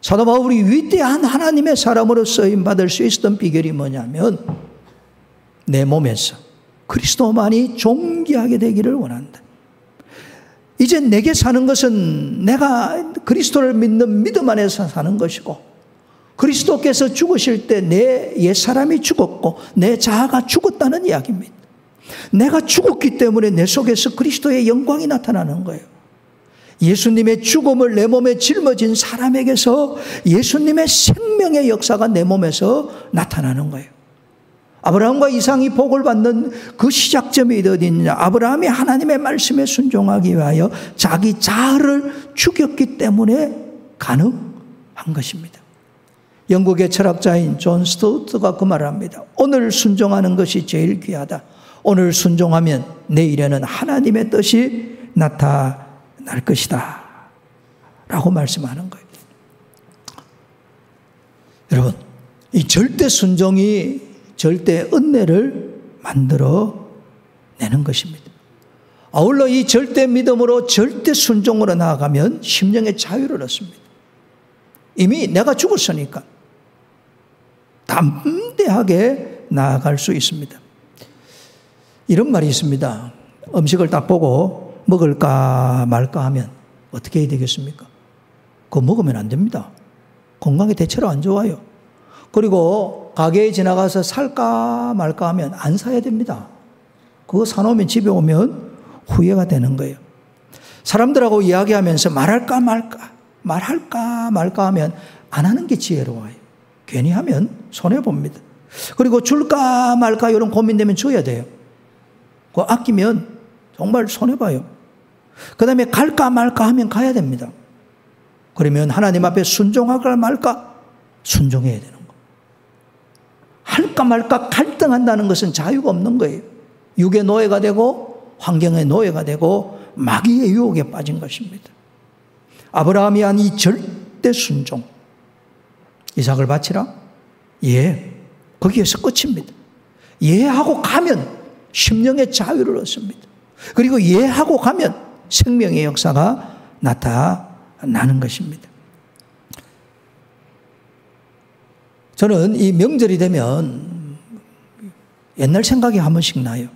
사도 바울이 위대한 하나님의 사람으로 쓰임받을 수 있었던 비결이 뭐냐면 내 몸에서 그리스도만이 존귀하게 되기를 원한다. 이제 내게 사는 것은 내가 그리스도를 믿는 믿음 안에서 사는 것이고 그리스도께서 죽으실 때 내 옛사람이 죽었고 내 자아가 죽었다는 이야기입니다. 내가 죽었기 때문에 내 속에서 그리스도의 영광이 나타나는 거예요. 예수님의 죽음을 내 몸에 짊어진 사람에게서 예수님의 생명의 역사가 내 몸에서 나타나는 거예요. 아브라함과 이삭이 복을 받는 그 시작점이 어디 있느냐? 아브라함이 하나님의 말씀에 순종하기 위하여 자기 자아를 죽였기 때문에 가능한 것입니다. 영국의 철학자인 존 스튜어트가 그 말을 합니다. 오늘 순종하는 것이 제일 귀하다. 오늘 순종하면 내일에는 하나님의 뜻이 나타날 것이다 라고 말씀하는 거예요. 여러분, 이 절대 순종이 절대 은혜를 만들어 내는 것입니다. 아울러 이 절대 믿음으로 절대 순종으로 나아가면 심령의 자유를 얻습니다. 이미 내가 죽었으니까 담대하게 나아갈 수 있습니다. 이런 말이 있습니다. 음식을 딱 보고 먹을까 말까 하면 어떻게 해야 되겠습니까? 그거 먹으면 안 됩니다. 건강에 대체로 안 좋아요. 그리고 가게에 지나가서 살까 말까 하면 안 사야 됩니다. 그거 사놓으면 집에 오면 후회가 되는 거예요. 사람들하고 이야기하면서 말할까 말까 하면 안 하는 게 지혜로워요. 괜히 하면 손해봅니다. 그리고 줄까 말까 이런 고민되면 줘야 돼요. 그거 아끼면 정말 손해봐요. 그 다음에 갈까 말까 하면 가야 됩니다. 그러면 하나님 앞에 순종할까 말까? 순종해야 되는 거. 할까 말까 갈등한다는 것은 자유가 없는 거예요. 육의 노예가 되고 환경의 노예가 되고 마귀의 유혹에 빠진 것입니다. 아브라함이 한 이 절대 순종. 이삭을 바치라? 예. 거기에서 끝입니다. 예하고 가면 심령의 자유를 얻습니다. 그리고 예하고 가면 생명의 역사가 나타나는 것입니다. 저는 이 명절이 되면 옛날 생각이 한 번씩 나요.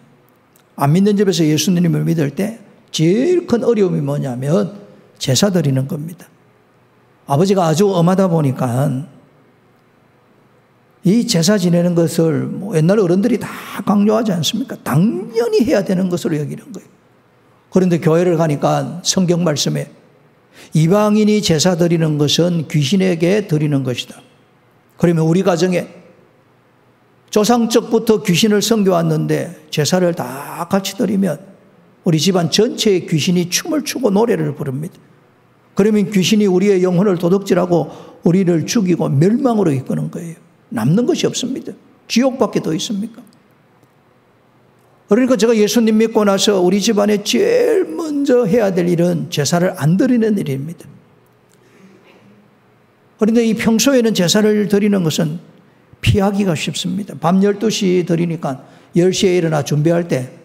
안 믿는 집에서 예수님을 믿을 때 제일 큰 어려움이 뭐냐면 제사 드리는 겁니다. 아버지가 아주 엄하다 보니까 이 제사 지내는 것을 뭐 옛날 어른들이 다 강요하지 않습니까? 당연히 해야 되는 것으로 여기는 거예요. 그런데 교회를 가니까 성경 말씀에 이방인이 제사 드리는 것은 귀신에게 드리는 것이다. 그러면 우리 가정에 조상적부터 귀신을 섬겨왔는데 제사를 다 같이 드리면 우리 집안 전체의 귀신이 춤을 추고 노래를 부릅니다. 그러면 귀신이 우리의 영혼을 도둑질하고 우리를 죽이고 멸망으로 이끄는 거예요. 남는 것이 없습니다. 지옥밖에 더 있습니까? 그러니까 제가 예수님 믿고 나서 우리 집안에 제일 먼저 해야 될 일은 제사를 안 드리는 일입니다. 그런데 이 평소에는 제사를 드리는 것은 피하기가 쉽습니다. 밤 12시 드리니까 10시에 일어나 준비할 때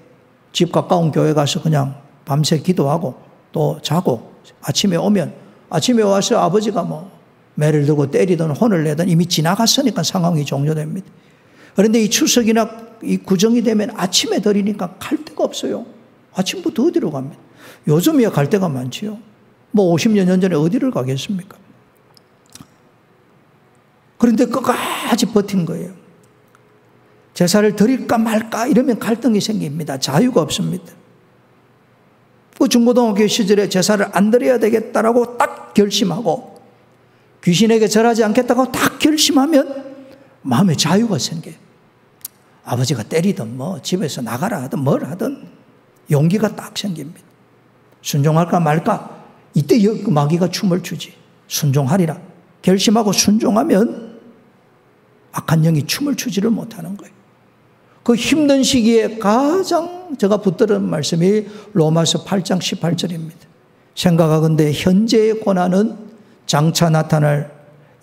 집 가까운 교회 가서 그냥 밤새 기도하고 또 자고 아침에 오면 아침에 와서 아버지가 뭐 매를 들고 때리든 혼을 내든 이미 지나갔으니까 상황이 종료됩니다. 그런데 이 추석이나 이 구정이 되면 아침에 드리니까 갈 데가 없어요. 아침부터 어디로 갑니다. 요즘이야 갈 데가 많지요. 뭐 50여 년 전에 어디를 가겠습니까? 그런데 끝까지 버틴 거예요. 제사를 드릴까 말까 이러면 갈등이 생깁니다. 자유가 없습니다. 그 중고등학교 시절에 제사를 안 드려야 되겠다라고 딱 결심하고 귀신에게 절하지 않겠다고 딱 결심하면 마음에 자유가 생겨요. 아버지가 때리든 뭐 집에서 나가라 하든 뭘 하든 용기가 딱 생깁니다. 순종할까 말까? 이때 마귀가 춤을 추지. 순종하리라. 결심하고 순종하면 악한 영이 춤을 추지를 못하는 거예요. 그 힘든 시기에 가장 제가 붙들은 말씀이 로마서 8장 18절입니다. 생각하건대 현재의 고난은 장차 나타날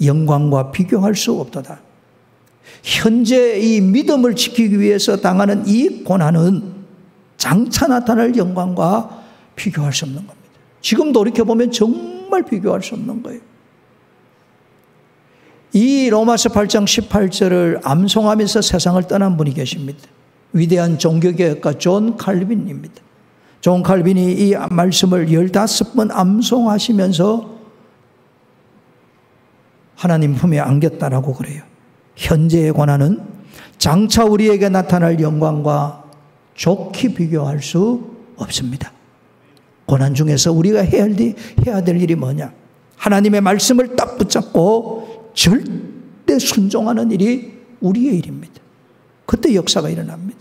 영광과 비교할 수 없도다. 현재 이 믿음을 지키기 위해서 당하는 이 고난은 장차 나타날 영광과 비교할 수 없는 겁니다. 지금 돌이켜보면 정말 비교할 수 없는 거예요. 이 로마서 8장 18절을 암송하면서 세상을 떠난 분이 계십니다. 위대한 종교개혁가 존 칼빈입니다. 존 칼빈이 이 말씀을 15번 암송하시면서 하나님 품에 안겼다라고 그래요. 현재의 고난은 장차 우리에게 나타날 영광과 좋게 비교할 수 없습니다. 고난 중에서 우리가 해야 될 일이 뭐냐? 하나님의 말씀을 딱 붙잡고 절대 순종하는 일이 우리의 일입니다. 그때 역사가 일어납니다.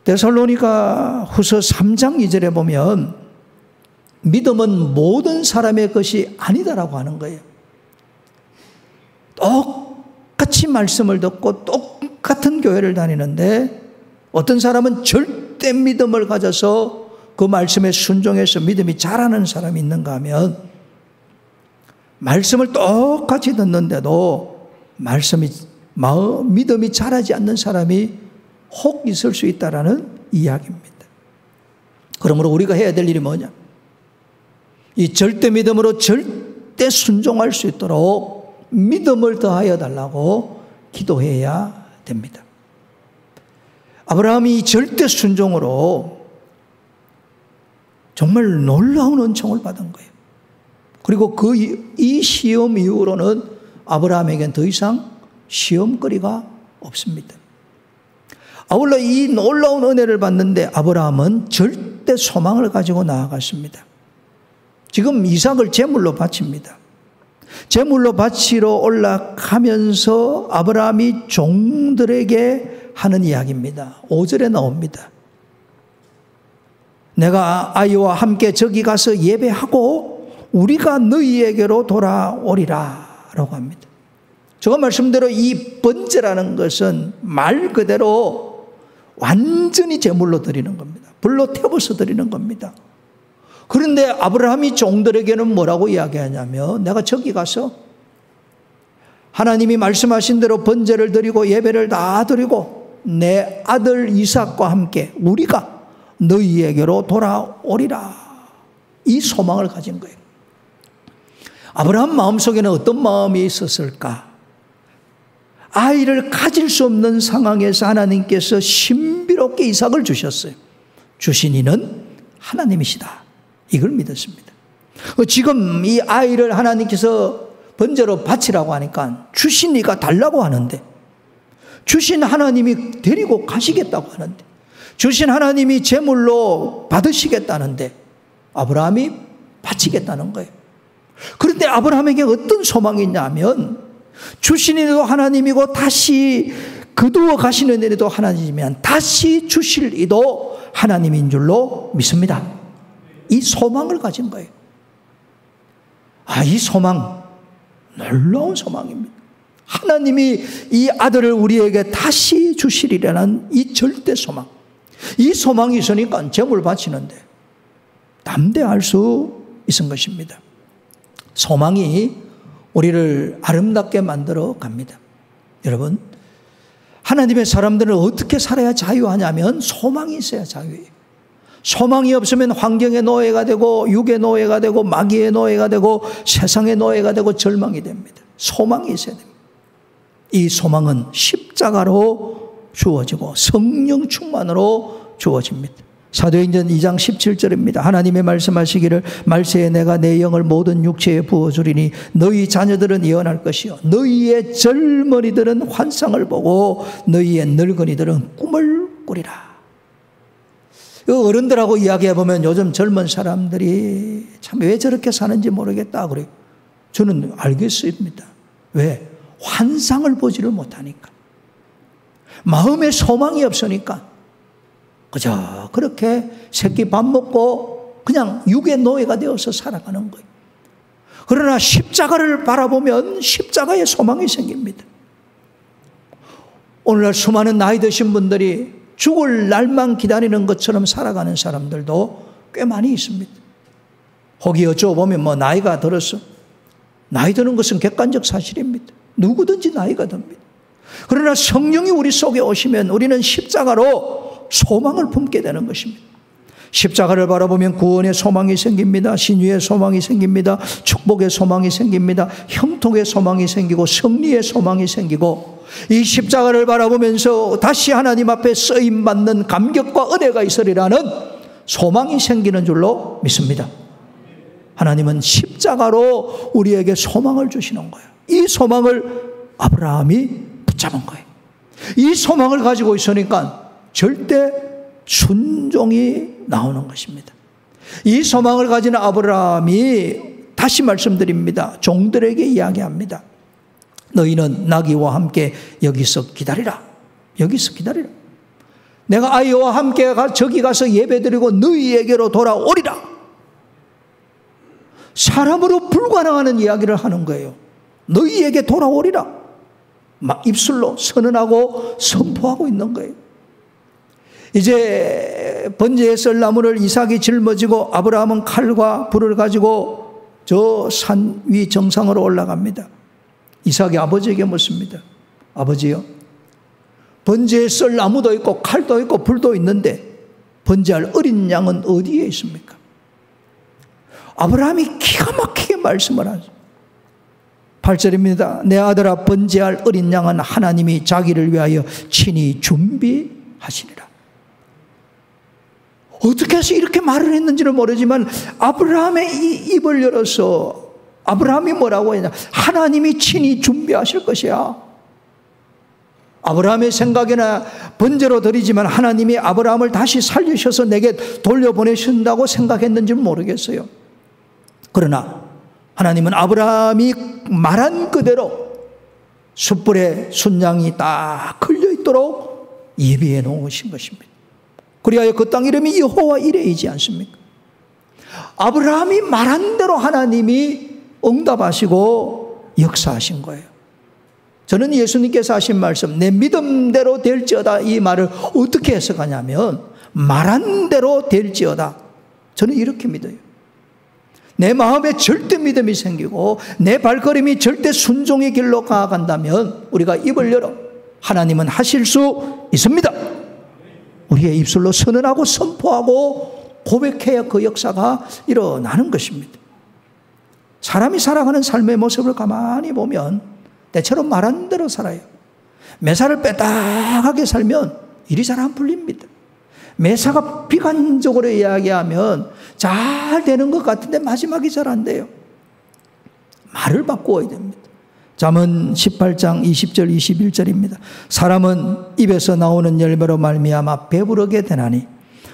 데살로니가 후서 3장 2절에 보면 믿음은 모든 사람의 것이 아니다라고 하는 거예요. 똑같이 말씀을 듣고 똑같은 교회를 다니는데 어떤 사람은 절대 믿음을 가져서 그 말씀에 순종해서 믿음이 자라는 사람이 있는가 하면 말씀을 똑같이 듣는데도 믿음이 자라지 않는 사람이 혹 있을 수 있다라는 이야기입니다. 그러므로 우리가 해야 될 일이 뭐냐? 이 절대 믿음으로 절대 순종할 수 있도록 믿음을 더하여 달라고 기도해야 됩니다. 아브라함이 이 절대 순종으로 정말 놀라운 은총을 받은 거예요. 그리고 이 시험 이후로는 아브라함에겐 더 이상 시험거리가 없습니다. 아울러 이 놀라운 은혜를 받는데 아브라함은 절대 소망을 가지고 나아갔습니다. 지금 이삭을 제물로 바칩니다. 제물로 바치러 올라가면서 아브라함이 종들에게 하는 이야기입니다. 5절에 나옵니다. 내가 아이와 함께 저기 가서 예배하고 우리가 너희에게로 돌아오리라 라고 합니다. 제가 말씀대로 이 번제라는 것은 말 그대로 완전히 제물로 드리는 겁니다. 불로 태워서 드리는 겁니다. 그런데 아브라함이 종들에게는 뭐라고 이야기하냐면 내가 저기 가서 하나님이 말씀하신 대로 번제를 드리고 예배를 다 드리고 내 아들 이삭과 함께 우리가 너희에게로 돌아오리라. 이 소망을 가진 거예요. 아브라함 마음속에는 어떤 마음이 있었을까? 아이를 가질 수 없는 상황에서 하나님께서 신비롭게 이삭을 주셨어요. 주신 이는 하나님이시다. 이걸 믿었습니다. 지금 이 아이를 하나님께서 번제로 바치라고 하니까 주신 이가 달라고 하는데, 주신 하나님이 데리고 가시겠다고 하는데, 주신 하나님이 제물로 받으시겠다는데 아브라함이 바치겠다는 거예요. 그런데 아브라함에게 어떤 소망이 있냐면 주신 이도 하나님이고 다시 거두어 가시는 이도 하나님이면 다시 주실 이도 하나님인 줄로 믿습니다. 이 소망을 가진 거예요. 이 소망 놀라운 소망입니다. 하나님이 이 아들을 우리에게 다시 주시리라는 이 절대 소망. 이 소망이 있으니까 제물 바치는데 담대할 수 있은 것입니다. 소망이 우리를 아름답게 만들어 갑니다. 여러분, 하나님의 사람들은 어떻게 살아야 자유하냐면 소망이 있어야 자유해요. 소망이 없으면 환경의 노예가 되고 육의 노예가 되고 마귀의 노예가 되고 세상의 노예가 되고 절망이 됩니다. 소망이 있어야 됩니다. 이 소망은 십자가로 주어지고 성령 충만으로 주어집니다. 사도행전 2장 17절입니다. 하나님의 말씀하시기를 말세에 내가 내 영을 모든 육체에 부어주리니 너희 자녀들은 예언할 것이요 너희의 젊은이들은 환상을 보고 너희의 늙은이들은 꿈을 꾸리라. 어른들하고 이야기해보면 요즘 젊은 사람들이 참 왜 저렇게 사는지 모르겠다 그래요. 저는 알겠습니다. 왜? 환상을 보지를 못하니까. 마음에 소망이 없으니까 그저 그렇게 새끼 밥 먹고 그냥 육의 노예가 되어서 살아가는 거예요. 그러나 십자가를 바라보면 십자가에 소망이 생깁니다. 오늘날 수많은 나이 드신 분들이 죽을 날만 기다리는 것처럼 살아가는 사람들도 꽤 많이 있습니다. 혹이 여쭤보면 뭐 나이가 들었어. 나이 드는 것은 객관적 사실입니다. 누구든지 나이가 듭니다. 그러나 성령이 우리 속에 오시면 우리는 십자가로 소망을 품게 되는 것입니다. 십자가를 바라보면 구원의 소망이 생깁니다. 신유의 소망이 생깁니다. 축복의 소망이 생깁니다. 형통의 소망이 생기고 승리의 소망이 생기고 이 십자가를 바라보면서 다시 하나님 앞에 쓰임받는 감격과 은혜가 있으리라는 소망이 생기는 줄로 믿습니다. 하나님은 십자가로 우리에게 소망을 주시는 거예요. 이 소망을 아브라함이 붙잡은 거예요. 이 소망을 가지고 있으니까 절대 순종이 나오는 것입니다. 이 소망을 가진 아브라함이 다시 말씀드립니다. 종들에게 이야기합니다. 너희는 나귀와 함께 여기서 기다리라. 여기서 기다리라. 내가 아이와 함께 저기 가서 예배드리고 너희에게로 돌아오리라. 사람으로 불가능한 이야기를 하는 거예요. 너희에게 돌아오리라. 막 입술로 선언하고 선포하고 있는 거예요. 이제 번제에 썰 나무를 이삭이 짊어지고 아브라함은 칼과 불을 가지고 저 산 위 정상으로 올라갑니다. 이삭이 아버지에게 묻습니다. 아버지요, 번제에 썰 나무도 있고 칼도 있고 불도 있는데 번제할 어린 양은 어디에 있습니까? 아브라함이 기가 막히게 말씀을 하죠. 8절입니다. 내 아들아, 번제할 어린 양은 하나님이 자기를 위하여 친히 준비하시리라. 어떻게 해서 이렇게 말을 했는지는 모르지만 아브라함의 입을 열어서 아브라함이 뭐라고 했냐? 하나님이 친히 준비하실 것이야. 아브라함의 생각에나 번제로 드리지만 하나님이 아브라함을 다시 살리셔서 내게 돌려보내신다고 생각했는지 모르겠어요. 그러나 하나님은 아브라함이 말한 그대로 숯불에 순양이 딱 걸려있도록 예비해 놓으신 것입니다. 그리하여 그 땅 이름이 여호와 이레이지 않습니까? 아브라함이 말한 대로 하나님이 응답하시고 역사하신 거예요. 저는 예수님께서 하신 말씀, 내 믿음대로 될지어다, 이 말을 어떻게 해석하냐면 말한 대로 될지어다. 저는 이렇게 믿어요. 내 마음에 절대 믿음이 생기고 내 발걸음이 절대 순종의 길로 가간다면 우리가 입을 열어 하나님은 하실 수 있습니다. 우리의 입술로 선언하고 선포하고 고백해야 그 역사가 일어나는 것입니다. 사람이 살아가는 삶의 모습을 가만히 보면 때처럼 말한 대로 살아요. 매사를 빼딱하게 살면 일이 잘 안 풀립니다. 매사가 비관적으로 이야기하면 잘 되는 것 같은데 마지막이 잘 안 돼요. 말을 바꾸어야 됩니다. 잠언 18장 20절 21절입니다. 사람은 입에서 나오는 열매로 말미암아 배부르게 되나니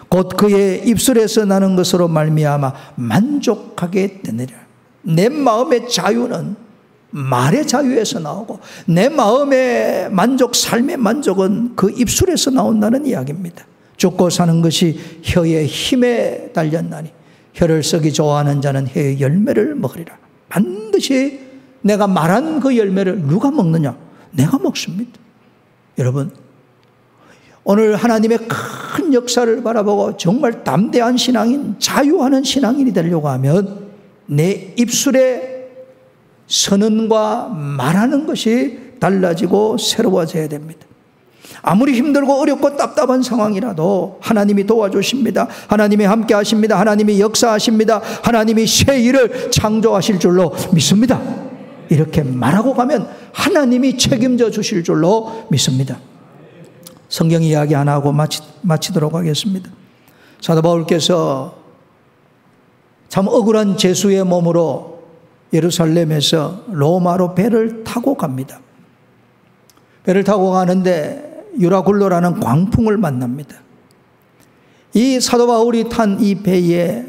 곧 그의 입술에서 나는 것으로 말미암아 만족하게 되느니라. 내 마음의 자유는 말의 자유에서 나오고 내 마음의 만족, 삶의 만족은 그 입술에서 나온다는 이야기입니다. 죽고 사는 것이 혀의 힘에 달렸나니 혀를 쓰기 좋아하는 자는 혀의 열매를 먹으리라. 반드시 내가 말한 그 열매를 누가 먹느냐? 내가 먹습니다. 여러분, 오늘 하나님의 큰 역사를 바라보고 정말 담대한 신앙인, 자유하는 신앙인이 되려고 하면 내 입술에 선언과 말하는 것이 달라지고 새로워져야 됩니다. 아무리 힘들고 어렵고 답답한 상황이라도 하나님이 도와주십니다. 하나님이 함께 하십니다. 하나님이 역사하십니다. 하나님이 새 일을 창조하실 줄로 믿습니다. 이렇게 말하고 가면 하나님이 책임져 주실 줄로 믿습니다. 성경 이야기 하나 하고 마치도록 하겠습니다. 사도 바울께서 참 억울한 죄수의 몸으로 예루살렘에서 로마로 배를 타고 갑니다. 배를 타고 가는데 유라굴로라는 광풍을 만납니다. 이 사도 바울이 탄 이 배에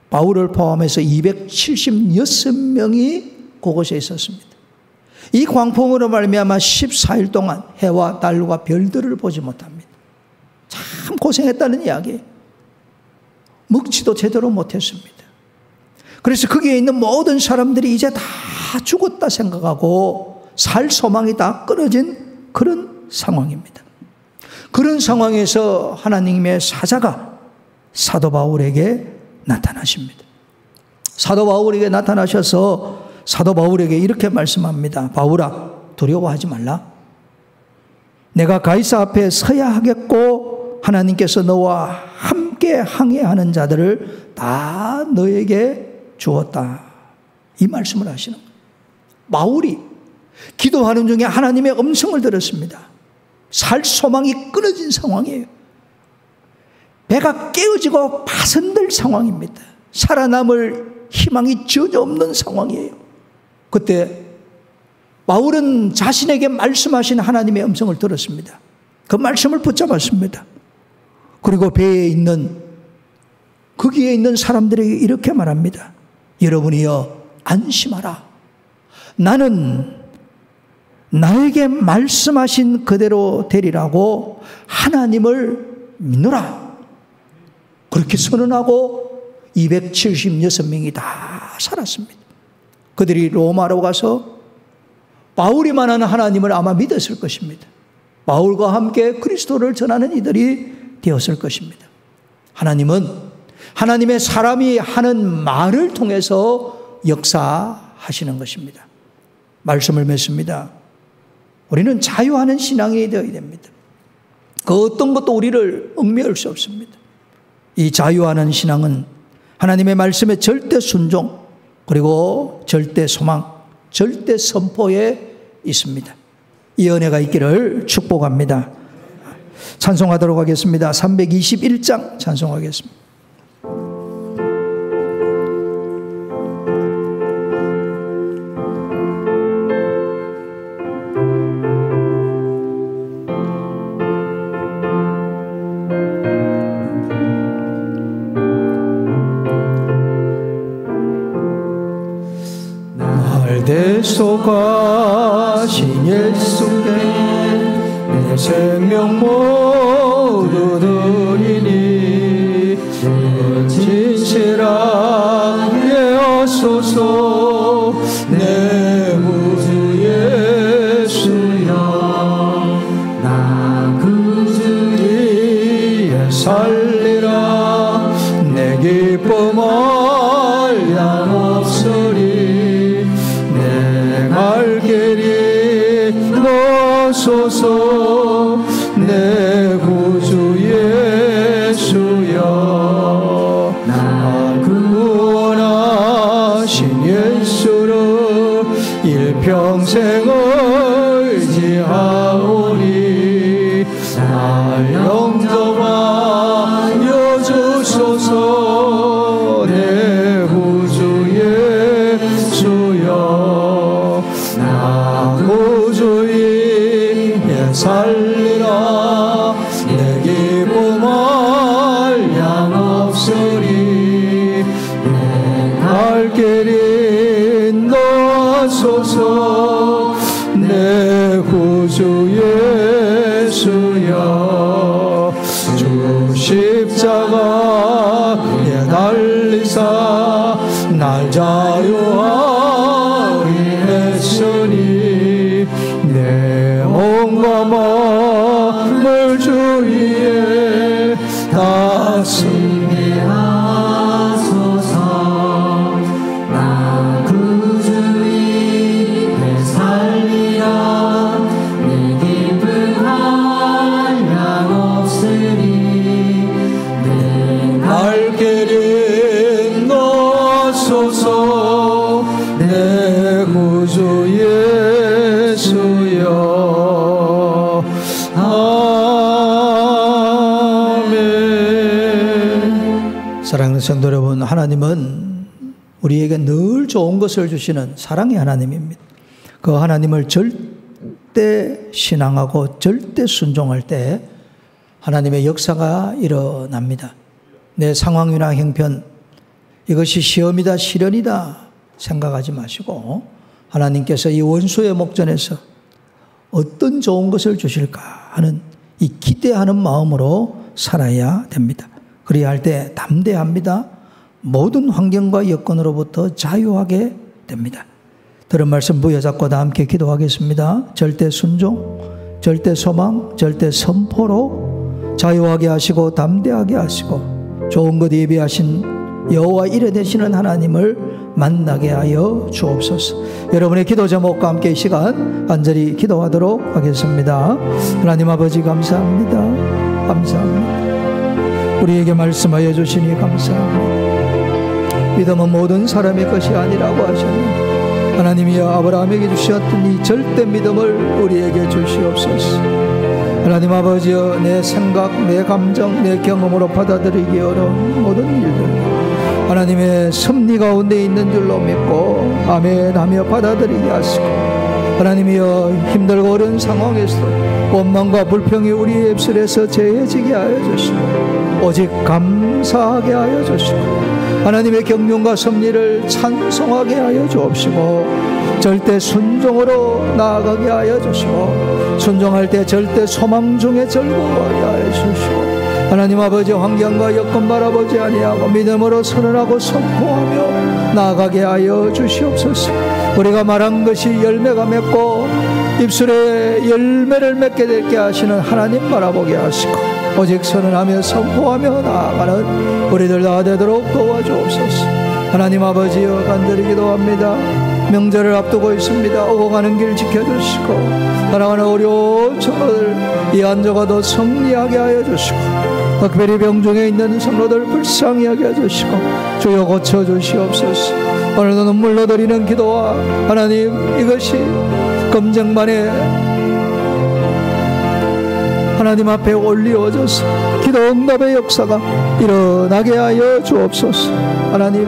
바울을 포함해서 276명이 그곳에 있었습니다. 이 광풍으로 말미암아 14일 동안 해와 달과 별들을 보지 못합니다. 참 고생했다는 이야기예요. 먹지도 제대로 못했습니다. 그래서 거기에 있는 모든 사람들이 이제 다 죽었다 생각하고 살 소망이 다 끊어진 그런 상황입니다. 그런 상황에서 하나님의 사자가 사도 바울에게 나타나십니다. 사도 바울에게 나타나셔서 사도 바울에게 이렇게 말씀합니다. 바울아, 두려워하지 말라. 내가 가이사 앞에 서야 하겠고 하나님께서 너와 함께 항해하는 자들을 다 너에게 주었다. 이 말씀을 하시는 거예요. 바울이 기도하는 중에 하나님의 음성을 들었습니다. 살 소망이 끊어진 상황이에요. 배가 깨어지고 파손될 상황입니다. 살아남을 희망이 전혀 없는 상황이에요. 그때 바울은 자신에게 말씀하신 하나님의 음성을 들었습니다. 그 말씀을 붙잡았습니다. 그리고 배에 있는 거기에 있는 사람들에게 이렇게 말합니다. 여러분이여 안심하라. 나는 나에게 말씀하신 그대로 되리라고 하나님을 믿노라. 그렇게 선언하고 276명이 다 살았습니다. 그들이 로마로 가서 바울이 말하는 하나님을 아마 믿었을 것입니다. 바울과 함께 그리스도를 전하는 이들이 되었을 것입니다. 하나님은 하나님의 사람이 하는 말을 통해서 역사하시는 것입니다. 말씀을 맺습니다. 우리는 자유하는 신앙이 되어야 됩니다. 그 어떤 것도 우리를 얽매일 수 없습니다. 이 자유하는 신앙은 하나님의 말씀에 절대 순종, 그리고 절대 소망, 절대 선포에 있습니다. 이 은혜가 있기를 축복합니다. 찬송하도록 하겠습니다. 321장 찬송하겠습니다. 대속하신 예수께 내 생명 모두 드리니 진실하게 하소서. 내 구주 예수여 나 구주 위에 살리라. 내 기쁨 한량없으리. 내 갈 길이 넣소서. 내 구주 예수여 나 구원하신 예수를 일평생 의지하오니 날 영접하여 주소서. 내 구주 예수여 나 구주 위에 살리라. 내 기쁨 한량없으리. 내 갈 길이 넣소서. 내 구주 예수여 주 십자가에 달리사 날 자유하게 했으니 내 몸과 마음을 주 위에 다스리게 하소서. 나 구주 위에 살리라. 내 기쁨 한량없으리. 내 갈 길이 넣소서. 내 구주 예수여 아멘. 사랑하는 성도 여러분, 하나님은 우리에게 늘 좋은 것을 주시는 사랑의 하나님입니다. 그 하나님을 절대 신앙하고 절대 순종할 때 하나님의 역사가 일어납니다. 내 상황이나 형편, 이것이 시험이다 시련이다 생각하지 마시고 하나님께서 이 원수의 목전에서 어떤 좋은 것을 주실까 하는 이 기대하는 마음으로 살아야 됩니다. 그래야 할 때 담대합니다. 모든 환경과 여건으로부터 자유하게 됩니다. 들은 말씀 부여잡고 다 함께 기도하겠습니다. 절대 순종, 절대 소망, 절대 선포로 자유하게 하시고 담대하게 하시고 좋은 것 예비하신 여호와 이레 되시는 하나님을 만나게 하여 주옵소서. 여러분의 기도 제목과 함께 이 시간 간절히 기도하도록 하겠습니다. 하나님 아버지 감사합니다. 감사합니다. 우리에게 말씀하여 주시니 감사합니다. 믿음은 모든 사람의 것이 아니라고 하셨는데 하나님이여 아브라함에게 주셨던 이 절대 믿음을 우리에게 주시옵소서. 하나님 아버지여 내 생각, 내 감정, 내 경험으로 받아들이기 어려운 모든 일들 하나님의 섭리 가운데 있는 줄로 믿고 아멘 하며 받아들이게 하시고 하나님이여 힘들고 어려운 상황에서도 원망과 불평이 우리 입술에서 제해지게 하여 주시고 오직 감사하게 하여 주시고 하나님의 경륜과 섭리를 찬송하게 하여 주옵시고 절대 순종으로 나아가게 하여 주시고 순종할 때 절대 소망 중에 즐거워하게 하여 주시고 하나님 아버지 환경과 여건 바라보지 아니하고 믿음으로 선언하고 선포하며 나아가게 하여 주시옵소서. 우리가 말한 것이 열매가 맺고 입술에 열매를 맺게 되게 하시는 하나님 바라보게 하시고 오직 선언하며 선포하며 나아가는 우리들 다 되도록 도와주옵소서. 하나님 아버지여 간절히 기도합니다. 명절을 앞두고 있습니다. 오고 가는 길 지켜주시고 살아가는 어려운 성도들 이 안정화도 승리하게 하여 주시고 특별히 병중에 있는 성도들 불쌍히 하게 해주시고 주여 고쳐주시옵소서. 오늘도 눈물로 드리는 기도와 하나님 이것이 검쟁반에 하나님 앞에 올리어져서 기도 응답의 역사가 일어나게 하여 주옵소서. 하나님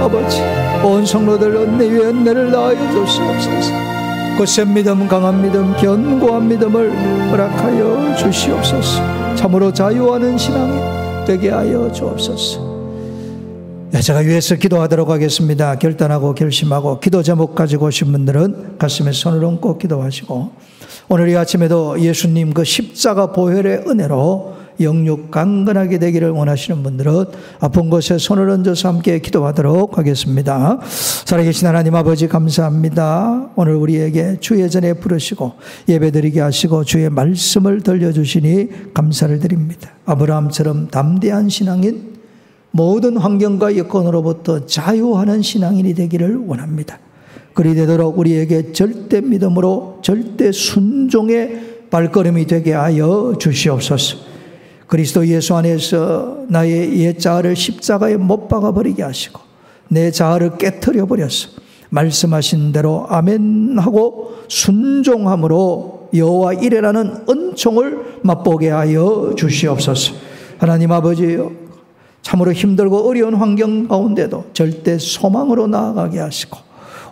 아버지 온 성도들 은혜 위에 은혜를 다하여 주시옵소서. 굳센 믿음, 강한 믿음, 견고한 믿음을 허락하여 주시옵소서. 참으로 자유하는 신앙이 되게 하여 주옵소서. 제가 위해서 기도하도록 하겠습니다. 결단하고 결심하고 기도 제목 가지고 오신 분들은 가슴에 손을 얹고 기도하시고, 오늘 이 아침에도 예수님 그 십자가 보혈의 은혜로 영육 강건하게 되기를 원하시는 분들은 아픈 곳에 손을 얹어서 함께 기도하도록 하겠습니다. 살아계신 하나님 아버지, 감사합니다. 오늘 우리에게 주의 전에 부르시고 예배드리게 하시고 주의 말씀을 들려주시니 감사를 드립니다. 아브라함처럼 담대한 신앙인, 모든 환경과 여건으로부터 자유하는 신앙인이 되기를 원합니다. 그리 되도록 우리에게 절대 믿음으로 절대 순종의 발걸음이 되게 하여 주시옵소서. 그리스도 예수 안에서 나의 옛 자아를 십자가에 못 박아버리게 하시고 내 자아를 깨트려 버려서 말씀하신 대로 아멘 하고 순종함으로 여호와 이레라는 은총을 맛보게 하여 주시옵소서. 하나님 아버지, 참으로 힘들고 어려운 환경 가운데도 절대 소망으로 나아가게 하시고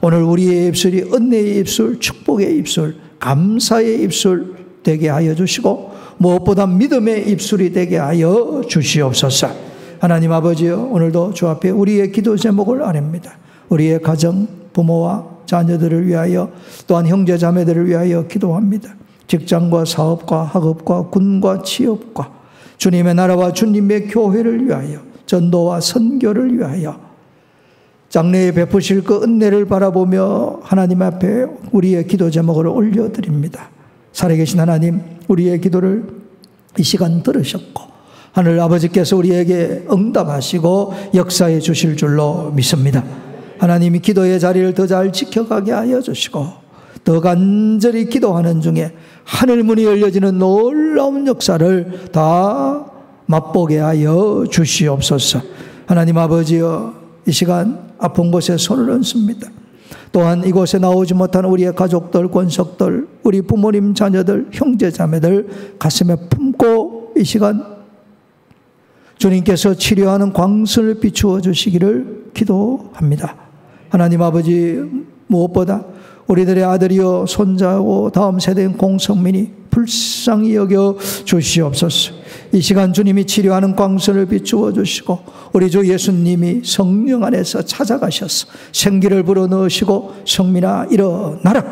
오늘 우리의 입술이 은혜의 입술, 축복의 입술, 감사의 입술 되게 하여 주시고 무엇보다 믿음의 입술이 되게 하여 주시옵소서. 하나님 아버지요, 오늘도 주 앞에 우리의 기도 제목을 아닙니다. 우리의 가정, 부모와 자녀들을 위하여, 또한 형제 자매들을 위하여 기도합니다. 직장과 사업과 학업과 군과 취업과 주님의 나라와 주님의 교회를 위하여, 전도와 선교를 위하여 장래에 베푸실 그 은혜를 바라보며 하나님 앞에 우리의 기도 제목을 올려드립니다. 살아계신 하나님, 우리의 기도를 이 시간 들으셨고 하늘 아버지께서 우리에게 응답하시고 역사해 주실 줄로 믿습니다. 하나님이 기도의 자리를 더 잘 지켜가게 하여 주시고 더 간절히 기도하는 중에 하늘 문이 열려지는 놀라운 역사를 다 맛보게 하여 주시옵소서. 하나님 아버지여, 이 시간 아픈 곳에 손을 얹습니다. 또한 이곳에 나오지 못한 우리의 가족들, 권속들, 우리 부모님, 자녀들, 형제 자매들 가슴에 품고 이 시간 주님께서 치료하는 광선을 비추어 주시기를 기도합니다. 하나님 아버지, 무엇보다 우리들의 아들이요 손자고 다음 세대인 공성민이 불쌍히 여겨 주시옵소서. 이 시간 주님이 치료하는 광선을 비추어 주시고 우리 주 예수님이 성령 안에서 찾아가셔서 생기를 불어넣으시고 성민아 일어나라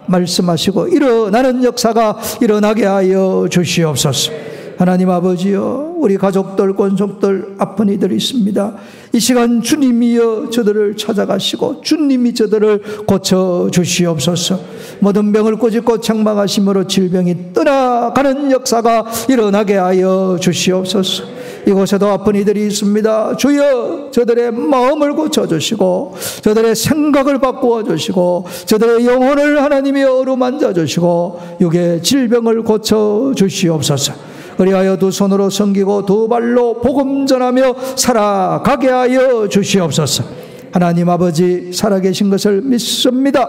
말씀하시고 일어나는 역사가 일어나게 하여 주시옵소서. 하나님 아버지여, 우리 가족들, 권속들, 아픈 이들이 있습니다. 이 시간 주님이여 저들을 찾아가시고 주님이 저들을 고쳐주시옵소서. 모든 병을 꾸짖고 책망하심으로 질병이 떠나가는 역사가 일어나게 하여 주시옵소서. 이곳에도 아픈 이들이 있습니다. 주여, 저들의 마음을 고쳐주시고 저들의 생각을 바꾸어 주시고 저들의 영혼을 하나님이 어루만져 주시고 육의 질병을 고쳐주시옵소서. 그리하여 두 손으로 섬기고 두 발로 복음 전하며 살아가게 하여 주시옵소서. 하나님 아버지, 살아계신 것을 믿습니다.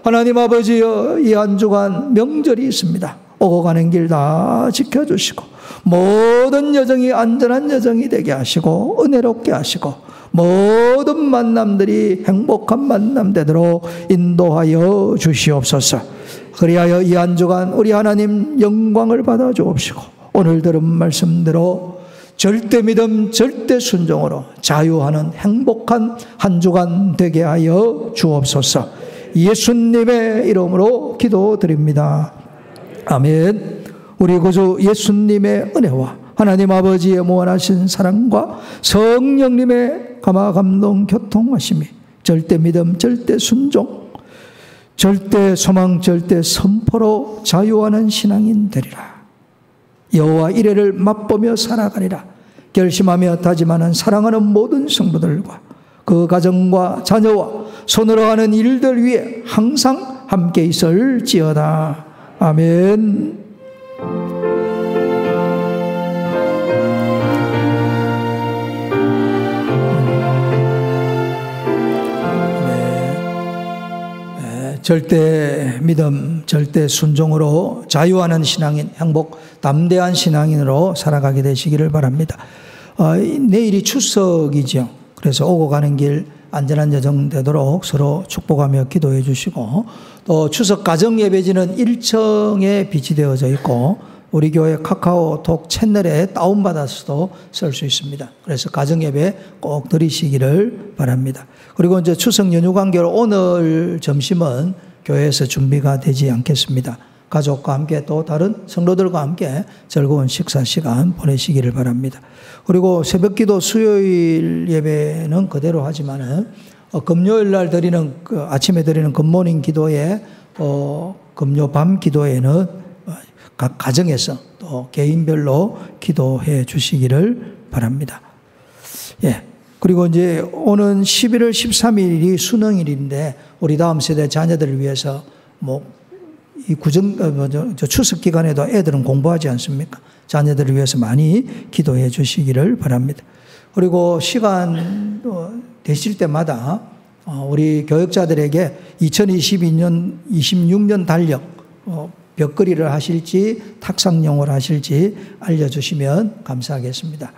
하나님 아버지여, 이 한 주간 명절이 있습니다. 오고 가는 길 다 지켜주시고 모든 여정이 안전한 여정이 되게 하시고 은혜롭게 하시고 모든 만남들이 행복한 만남 되도록 인도하여 주시옵소서. 그리하여 이 한 주간 우리 하나님 영광을 받아 주옵시고 오늘 들은 말씀대로 절대 믿음, 절대 순종으로 자유하는 행복한 한 주간 되게 하여 주옵소서. 예수님의 이름으로 기도드립니다. 아멘. 우리 구주 예수님의 은혜와 하나님 아버지의 무한하신 사랑과 성령님의 감화 감동 교통하심이 절대 믿음, 절대 순종, 절대 소망, 절대 선포로 자유하는 신앙인 되리라. 여호와 이레를 맛보며 살아가리라 결심하며 다짐하는 사랑하는 모든 성도들과 그 가정과 자녀와 손으로 하는 일들 위에 항상 함께 있을지어다. 아멘. 절대 믿음, 절대 순종으로 자유하는 신앙인, 행복, 담대한 신앙인으로 살아가게 되시기를 바랍니다. 내일이 추석이죠. 그래서 오고 가는 길 안전한 여정 되도록 서로 축복하며 기도해 주시고, 또 추석 가정 예배지는 1층에 비치되어져 있고 우리 교회 카카오톡 채널에 다운받아서도 쓸 수 있습니다. 그래서 가정예배 꼭 드리시기를 바랍니다. 그리고 이제 추석 연휴 관계로 오늘 점심은 교회에서 준비가 되지 않겠습니다. 가족과 함께 또 다른 성도들과 함께 즐거운 식사 시간 보내시기를 바랍니다. 그리고 새벽기도 수요일 예배는 그대로 하지만은 금요일 날 드리는 아침에 드리는 굿모닝 기도에 금요 밤 기도에는 각 가정에서 또 개인별로 기도해 주시기를 바랍니다. 예. 그리고 이제 오는 11월 13일이 수능일인데 우리 다음 세대 자녀들을 위해서 이 추석 기간에도 애들은 공부하지 않습니까? 자녀들을 위해서 많이 기도해 주시기를 바랍니다. 그리고 시간 되실 때마다 우리 교역자들에게 2026년 달력 벽걸이를 하실지 탁상용어를 하실지 알려주시면 감사하겠습니다.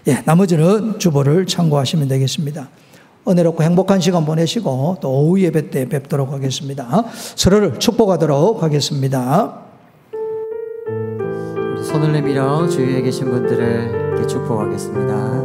예, 나머지는 주보를 참고하시면 되겠습니다. 은혜롭고 행복한 시간 보내시고 또 오후 예배 때 뵙도록 하겠습니다. 서로를 축복하도록 하겠습니다. 손을 내밀어 주위에 계신 분들을 축복하겠습니다.